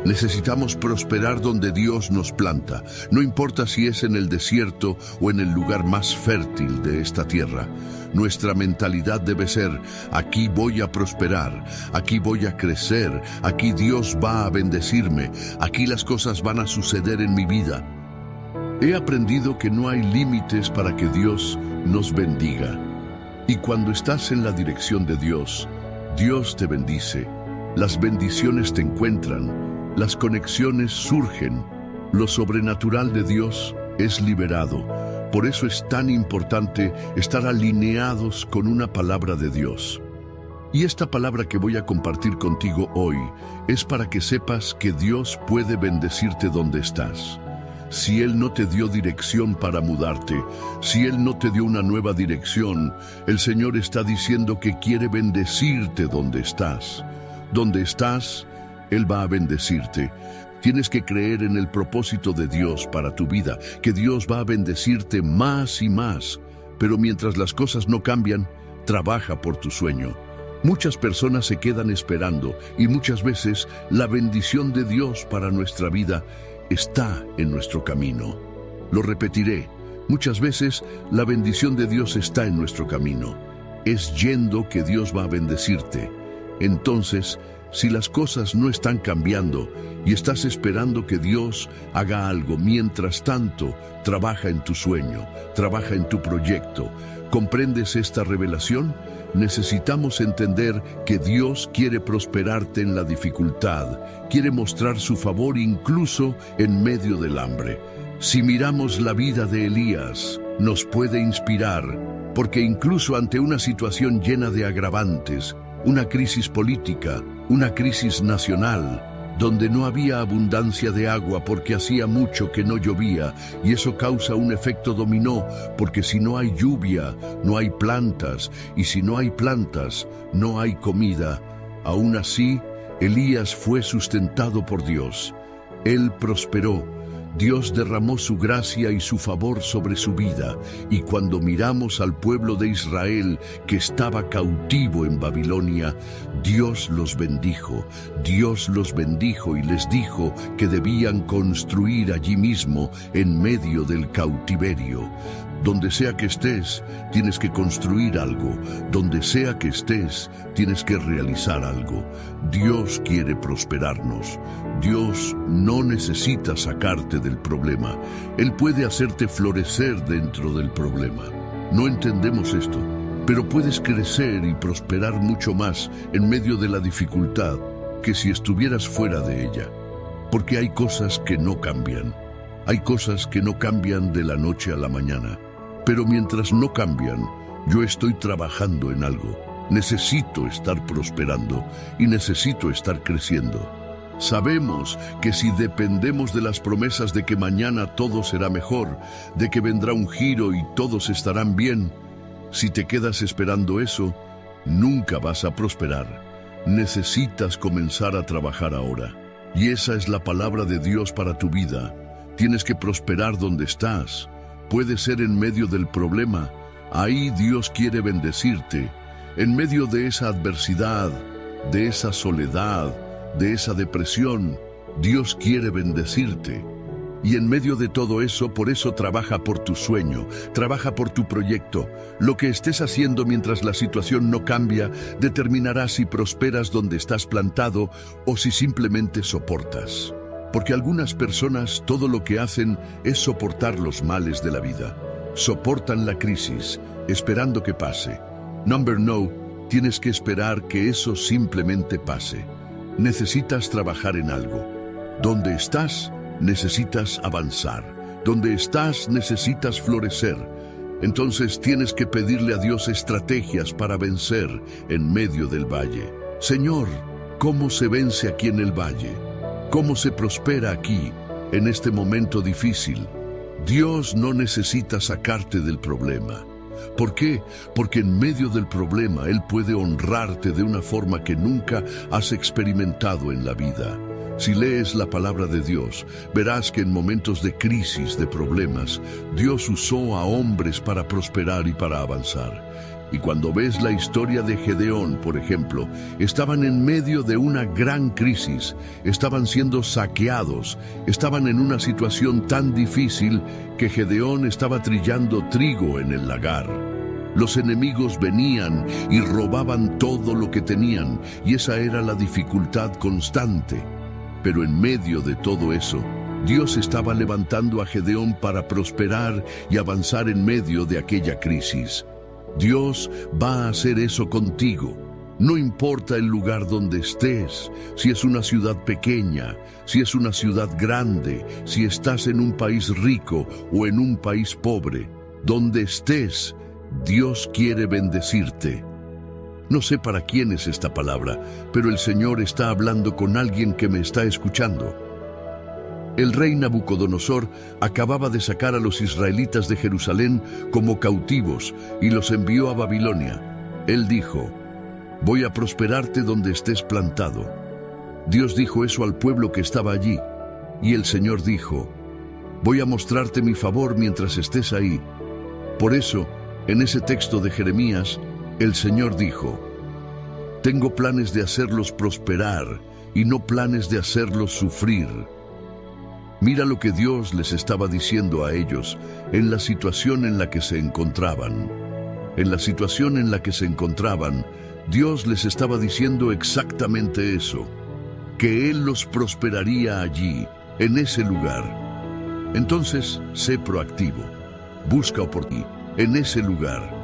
[SPEAKER 1] Necesitamos prosperar donde Dios nos planta, no importa si es en el desierto o en el lugar más fértil de esta tierra. Nuestra mentalidad debe ser: aquí voy a prosperar, aquí voy a crecer, aquí Dios va a bendecirme, aquí las cosas van a suceder en mi vida. He aprendido que no hay límites para que Dios nos bendiga. Y cuando estás en la dirección de Dios, Dios te bendice. Las bendiciones te encuentran, las conexiones surgen, lo sobrenatural de Dios es liberado, Por eso es tan importante estar alineados con una palabra de Dios. Y esta palabra que voy a compartir contigo hoy es para que sepas que Dios puede bendecirte donde estás. Si Él no te dio dirección para mudarte, si Él no te dio una nueva dirección, el Señor está diciendo que quiere bendecirte donde estás. Donde estás, Él va a bendecirte. Tienes que creer en el propósito de Dios para tu vida, que Dios va a bendecirte más y más. Pero mientras las cosas no cambian, trabaja por tu sueño. Muchas personas se quedan esperando y muchas veces la bendición de Dios para nuestra vida está en nuestro camino. Lo repetiré, muchas veces la bendición de Dios está en nuestro camino. Es yendo que Dios va a bendecirte. Entonces, si las cosas no están cambiando y estás esperando que Dios haga algo, mientras tanto, trabaja en tu sueño, trabaja en tu proyecto. ¿Comprendes esta revelación? Necesitamos entender que Dios quiere prosperarte en la dificultad, quiere mostrar su favor incluso en medio del hambre. Si miramos la vida de Elías, nos puede inspirar, porque incluso ante una situación llena de agravantes, una crisis política, una crisis nacional, donde no había abundancia de agua porque hacía mucho que no llovía, y eso causa un efecto dominó, porque si no hay lluvia, no hay plantas, y si no hay plantas, no hay comida. Aún así, Elías fue sustentado por Dios. Él prosperó. Dios derramó su gracia y su favor sobre su vida, y cuando miramos al pueblo de Israel que estaba cautivo en Babilonia, Dios los bendijo. Dios los bendijo y les dijo que debían construir allí mismo en medio del cautiverio. Donde sea que estés, tienes que construir algo. Donde sea que estés, tienes que realizar algo. Dios quiere prosperarnos. Dios no necesita sacarte del problema. Él puede hacerte florecer dentro del problema. No entendemos esto, pero puedes crecer y prosperar mucho más en medio de la dificultad que si estuvieras fuera de ella. Porque hay cosas que no cambian. Hay cosas que no cambian de la noche a la mañana. Pero mientras no cambian, yo estoy trabajando en algo. Necesito estar prosperando y necesito estar creciendo. Sabemos que si dependemos de las promesas de que mañana todo será mejor, de que vendrá un giro y todos estarán bien, si te quedas esperando eso, nunca vas a prosperar. Necesitas comenzar a trabajar ahora. Y esa es la palabra de Dios para tu vida. Tienes que prosperar donde estás. Puede ser en medio del problema. Ahí Dios quiere bendecirte. En medio de esa adversidad, de esa soledad, de esa depresión, Dios quiere bendecirte. Y en medio de todo eso, por eso trabaja por tu sueño, trabaja por tu proyecto. Lo que estés haciendo mientras la situación no cambia, determinará si prosperas donde estás plantado o si simplemente soportas. Porque algunas personas todo lo que hacen es soportar los males de la vida. Soportan la crisis, esperando que pase. No, tienes que esperar que eso simplemente pase. Necesitas trabajar en algo. Donde estás, necesitas avanzar. Donde estás, necesitas florecer. Entonces tienes que pedirle a Dios estrategias para vencer en medio del valle. Señor, ¿cómo se vence aquí en el valle? ¿Cómo se prospera aquí, en este momento difícil? Dios no necesita sacarte del problema. ¿Por qué? Porque en medio del problema Él puede honrarte de una forma que nunca has experimentado en la vida. Si lees la palabra de Dios, verás que en momentos de crisis, de problemas, Dios usó a hombres para prosperar y para avanzar. Y cuando ves la historia de Gedeón, por ejemplo, estaban en medio de una gran crisis, estaban siendo saqueados, estaban en una situación tan difícil que Gedeón estaba trillando trigo en el lagar. Los enemigos venían y robaban todo lo que tenían, y esa era la dificultad constante. Pero en medio de todo eso, Dios estaba levantando a Gedeón para prosperar y avanzar en medio de aquella crisis. Dios va a hacer eso contigo. No importa el lugar donde estés, si es una ciudad pequeña, si es una ciudad grande, si estás en un país rico o en un país pobre. Donde estés, Dios quiere bendecirte. No sé para quién es esta palabra, pero el Señor está hablando con alguien que me está escuchando. El rey Nabucodonosor acababa de sacar a los israelitas de Jerusalén como cautivos y los envió a Babilonia. Él dijo: voy a prosperarte donde estés plantado. Dios dijo eso al pueblo que estaba allí, y el Señor dijo: voy a mostrarte mi favor mientras estés ahí. Por eso, en ese texto de Jeremías, el Señor dijo: tengo planes de hacerlos prosperar y no planes de hacerlos sufrir. Mira lo que Dios les estaba diciendo a ellos en la situación en la que se encontraban. En la situación en la que se encontraban, Dios les estaba diciendo exactamente eso, que Él los prosperaría allí, en ese lugar. Entonces, sé proactivo. Busca oportunidades en ese lugar.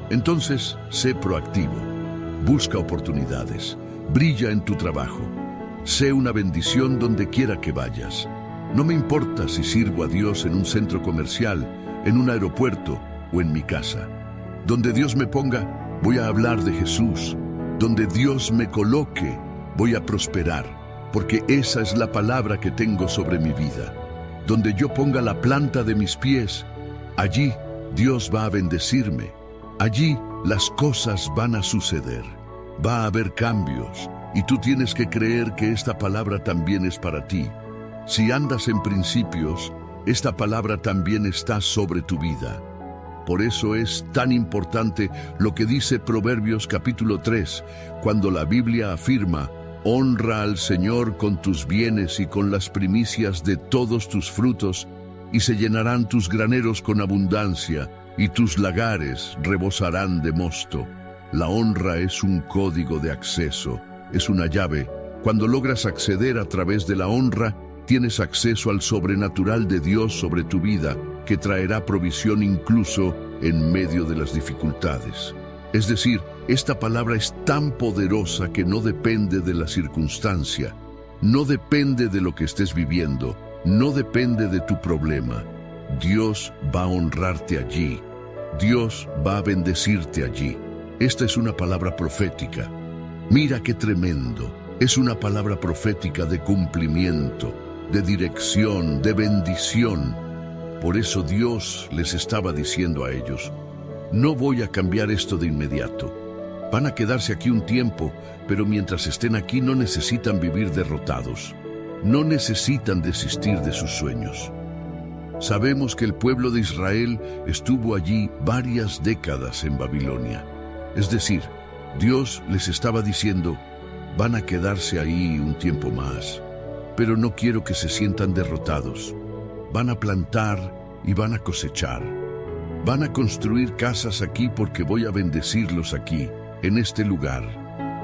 [SPEAKER 1] Entonces, sé proactivo. Busca oportunidades. Brilla en tu trabajo. Sé una bendición donde quiera que vayas. No me importa si sirvo a Dios en un centro comercial, en un aeropuerto o en mi casa. Donde Dios me ponga, voy a hablar de Jesús. Donde Dios me coloque, voy a prosperar, porque esa es la palabra que tengo sobre mi vida. Donde yo ponga la planta de mis pies, allí Dios va a bendecirme. Allí las cosas van a suceder. Va a haber cambios, y tú tienes que creer que esta palabra también es para ti. Si andas en principios, esta palabra también está sobre tu vida. Por eso es tan importante lo que dice Proverbios capítulo 3, cuando la Biblia afirma: honra al Señor con tus bienes y con las primicias de todos tus frutos, y se llenarán tus graneros con abundancia, y tus lagares rebosarán de mosto. La honra es un código de acceso, es una llave. Cuando logras acceder a través de la honra, tienes acceso al sobrenatural de Dios sobre tu vida, que traerá provisión incluso en medio de las dificultades. Es decir, esta palabra es tan poderosa que no depende de la circunstancia, no depende de lo que estés viviendo, no depende de tu problema. Dios va a honrarte allí. Dios va a bendecirte allí. Esta es una palabra profética. Mira qué tremendo. Es una palabra profética de cumplimiento, de dirección, de bendición. Por eso Dios les estaba diciendo a ellos: no voy a cambiar esto de inmediato. Van a quedarse aquí un tiempo, pero mientras estén aquí no necesitan vivir derrotados. No necesitan desistir de sus sueños. Sabemos que el pueblo de Israel estuvo allí varias décadas en Babilonia. Es decir, Dios les estaba diciendo: van a quedarse ahí un tiempo más, pero no quiero que se sientan derrotados. Van a plantar y van a cosechar. Van a construir casas aquí porque voy a bendecirlos aquí, en este lugar.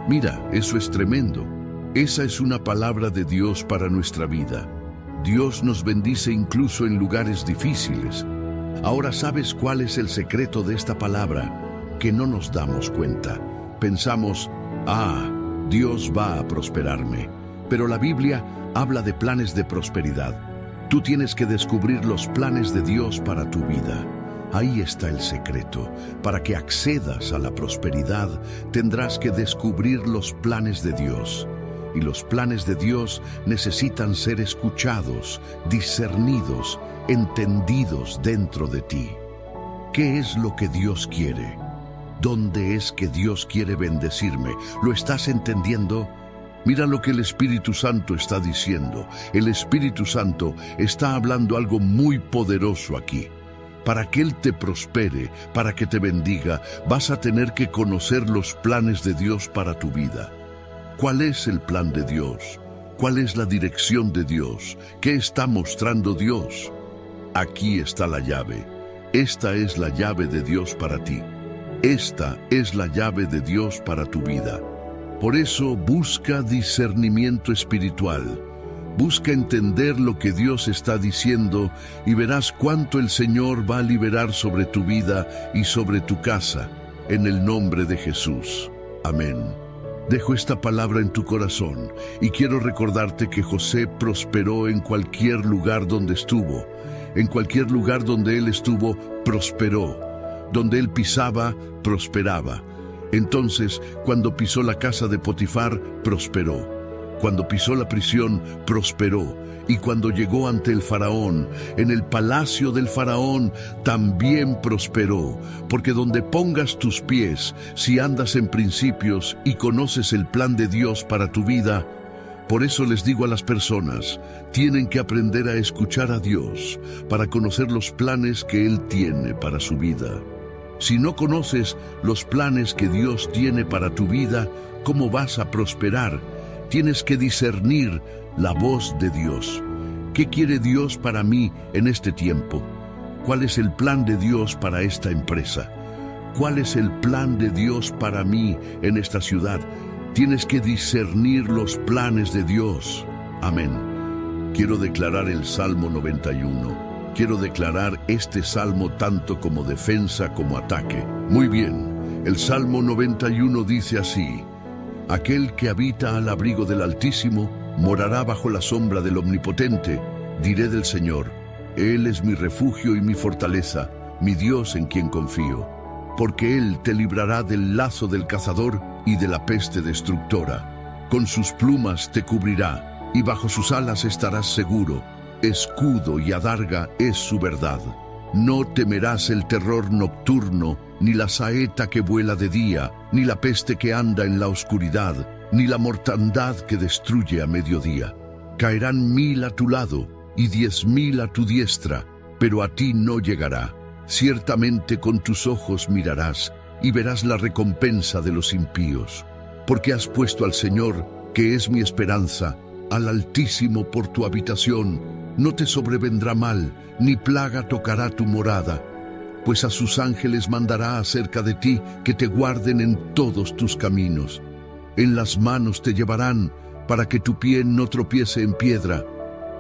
[SPEAKER 1] Mira, eso es tremendo. Esa es una palabra de Dios para nuestra vida. Dios nos bendice incluso en lugares difíciles. Ahora, ¿sabes cuál es el secreto de esta palabra? Que no nos damos cuenta. Pensamos: Dios va a prosperarme. Pero la Biblia habla de planes de prosperidad. Tú tienes que descubrir los planes de Dios para tu vida. Ahí está el secreto. Para que accedas a la prosperidad, tendrás que descubrir los planes de Dios. Y los planes de Dios necesitan ser escuchados, discernidos, entendidos dentro de ti. ¿Qué es lo que Dios quiere? ¿Dónde es que Dios quiere bendecirme? ¿Lo estás entendiendo? Mira lo que el Espíritu Santo está diciendo. El Espíritu Santo está hablando algo muy poderoso aquí. Para que Él te prospere, para que te bendiga, vas a tener que conocer los planes de Dios para tu vida. ¿Cuál es el plan de Dios? ¿Cuál es la dirección de Dios? ¿Qué está mostrando Dios? Aquí está la llave. Esta es la llave de Dios para ti. Esta es la llave de Dios para tu vida. Por eso busca discernimiento espiritual. Busca entender lo que Dios está diciendo y verás cuánto el Señor va a liberar sobre tu vida y sobre tu casa, en el nombre de Jesús. Amén. Dejo esta palabra en tu corazón y quiero recordarte que José prosperó en cualquier lugar donde estuvo. En cualquier lugar donde él estuvo, prosperó. Donde él pisaba, prosperaba. Entonces, cuando pisó la casa de Potifar, prosperó. Cuando pisó la prisión, prosperó. Y cuando llegó ante el faraón, en el palacio del faraón, también prosperó. Porque donde pongas tus pies, si andas en principios y conoces el plan de Dios para tu vida, por eso les digo a las personas, tienen que aprender a escuchar a Dios para conocer los planes que Él tiene para su vida. Si no conoces los planes que Dios tiene para tu vida, ¿cómo vas a prosperar? Tienes que discernir la voz de Dios. ¿Qué quiere Dios para mí en este tiempo? ¿Cuál es el plan de Dios para esta empresa? ¿Cuál es el plan de Dios para mí en esta ciudad? Tienes que discernir los planes de Dios. Amén. Quiero declarar el Salmo 91. Quiero declarar este salmo tanto como defensa como ataque. Muy bien, el Salmo 91 dice así: Aquel que habita al abrigo del Altísimo morará bajo la sombra del Omnipotente. Diré del Señor, Él es mi refugio y mi fortaleza, mi Dios en quien confío. Porque Él te librará del lazo del cazador y de la peste destructora. Con sus plumas te cubrirá, y bajo sus alas estarás seguro. Escudo y adarga es su verdad. No temerás el terror nocturno, ni la saeta que vuela de día, ni la peste que anda en la oscuridad, ni la mortandad que destruye a mediodía. Caerán 1000 a tu lado, y 10.000 a tu diestra, pero a ti no llegará. Ciertamente con tus ojos mirarás, y verás la recompensa de los impíos. Porque has puesto al Señor, que es mi esperanza, al Altísimo por tu habitación. No te sobrevendrá mal, ni plaga tocará tu morada. Pues a sus ángeles mandará acerca de ti, que te guarden en todos tus caminos. En las manos te llevarán, para que tu pie no tropiece en piedra.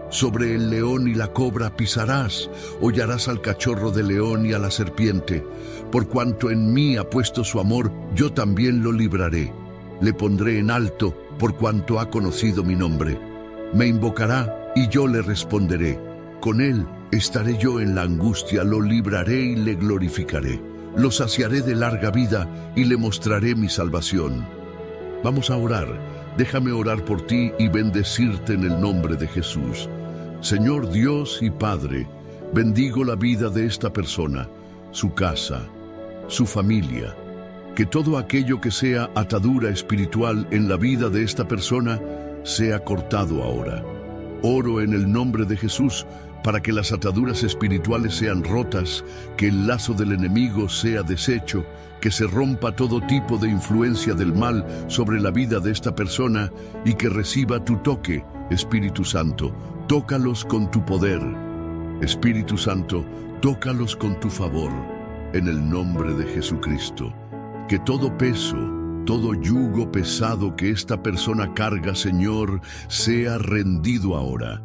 [SPEAKER 1] Sobre el león y la cobra pisarás, hollarás al cachorro de león y a la serpiente. Por cuanto en mí ha puesto su amor, yo también lo libraré. Le pondré en alto, por cuanto ha conocido mi nombre. Me invocará, y yo le responderé. Con él estaré yo en la angustia, lo libraré y le glorificaré. Lo saciaré de larga vida, y le mostraré mi salvación. Vamos a orar. Déjame orar por ti y bendecirte en el nombre de Jesús. Señor Dios y Padre, bendigo la vida de esta persona, su casa, su familia. Que todo aquello que sea atadura espiritual en la vida de esta persona sea cortado ahora. Oro en el nombre de Jesús para que las ataduras espirituales sean rotas, que el lazo del enemigo sea deshecho, que se rompa todo tipo de influencia del mal sobre la vida de esta persona y que reciba tu toque, Espíritu Santo. Tócalos con tu poder. Espíritu Santo, tócalos con tu favor, en el nombre de Jesucristo. Que todo peso, todo yugo pesado que esta persona carga, Señor, sea rendido ahora.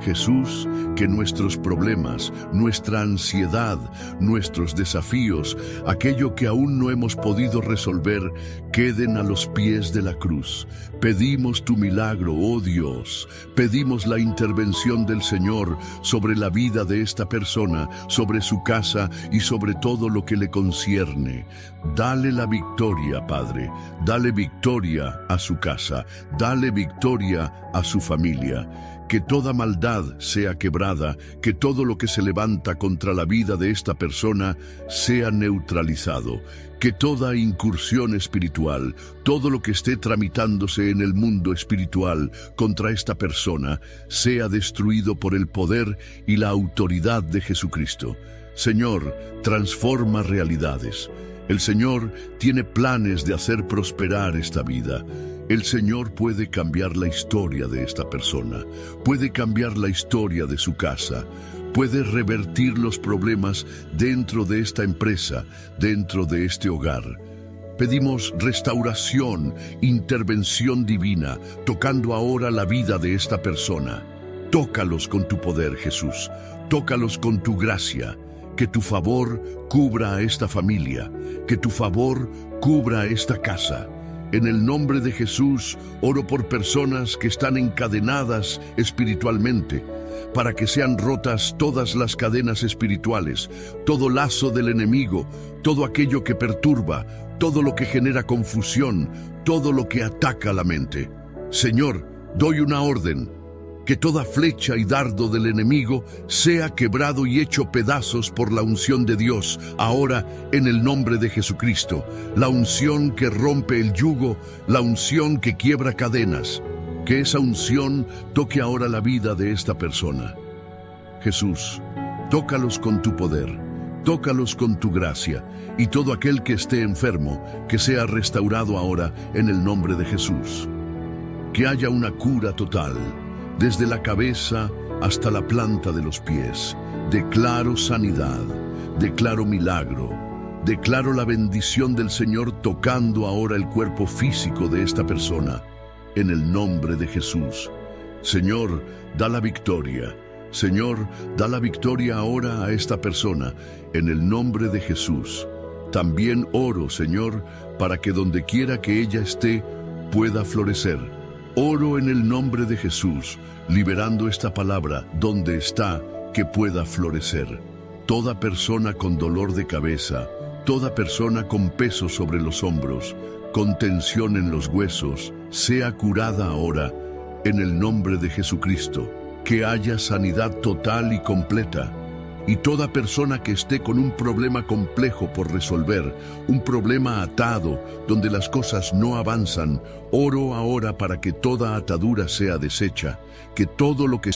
[SPEAKER 1] Jesús, que nuestros problemas, nuestra ansiedad, nuestros desafíos, aquello que aún no hemos podido resolver, queden a los pies de la cruz. Pedimos tu milagro, oh Dios. Pedimos la intervención del Señor sobre la vida de esta persona, sobre su casa y sobre todo lo que le concierne. Dale la victoria, Padre. Dale victoria a su casa. Dale victoria a su familia. Que toda maldad sea quebrada, que todo lo que se levanta contra la vida de esta persona sea neutralizado, que toda incursión espiritual, todo lo que esté tramitándose en el mundo espiritual contra esta persona, sea destruido por el poder y la autoridad de Jesucristo. Señor, transforma realidades. El Señor tiene planes de hacer prosperar esta vida. El Señor puede cambiar la historia de esta persona, puede cambiar la historia de su casa, puede revertir los problemas dentro de esta empresa, dentro de este hogar. Pedimos restauración, intervención divina, tocando ahora la vida de esta persona. Tócalos con tu poder, Jesús, tócalos con tu gracia. Que tu favor cubra a esta familia, que tu favor cubra a esta casa. En el nombre de Jesús, oro por personas que están encadenadas espiritualmente, para que sean rotas todas las cadenas espirituales, todo lazo del enemigo, todo aquello que perturba, todo lo que genera confusión, todo lo que ataca la mente. Señor, doy una orden: que toda flecha y dardo del enemigo sea quebrado y hecho pedazos por la unción de Dios, ahora en el nombre de Jesucristo, la unción que rompe el yugo, la unción que quiebra cadenas. Que esa unción toque ahora la vida de esta persona. Jesús, tócalos con tu poder, tócalos con tu gracia, y todo aquel que esté enfermo, que sea restaurado ahora en el nombre de Jesús. Que haya una cura total, desde la cabeza hasta la planta de los pies. Declaro sanidad, declaro milagro, declaro la bendición del Señor tocando ahora el cuerpo físico de esta persona, en el nombre de Jesús. Señor, da la victoria. Señor, da la victoria ahora a esta persona, en el nombre de Jesús. También oro, Señor, para que donde quiera que ella esté, pueda florecer. Oro en el nombre de Jesús, liberando esta palabra donde está, que pueda florecer. Toda persona con dolor de cabeza, toda persona con peso sobre los hombros, con tensión en los huesos, sea curada ahora, en el nombre de Jesucristo. Que haya sanidad total y completa. Y toda persona que esté con un problema complejo por resolver, un problema atado, donde las cosas no avanzan, oro ahora para que toda atadura sea deshecha, que todo lo que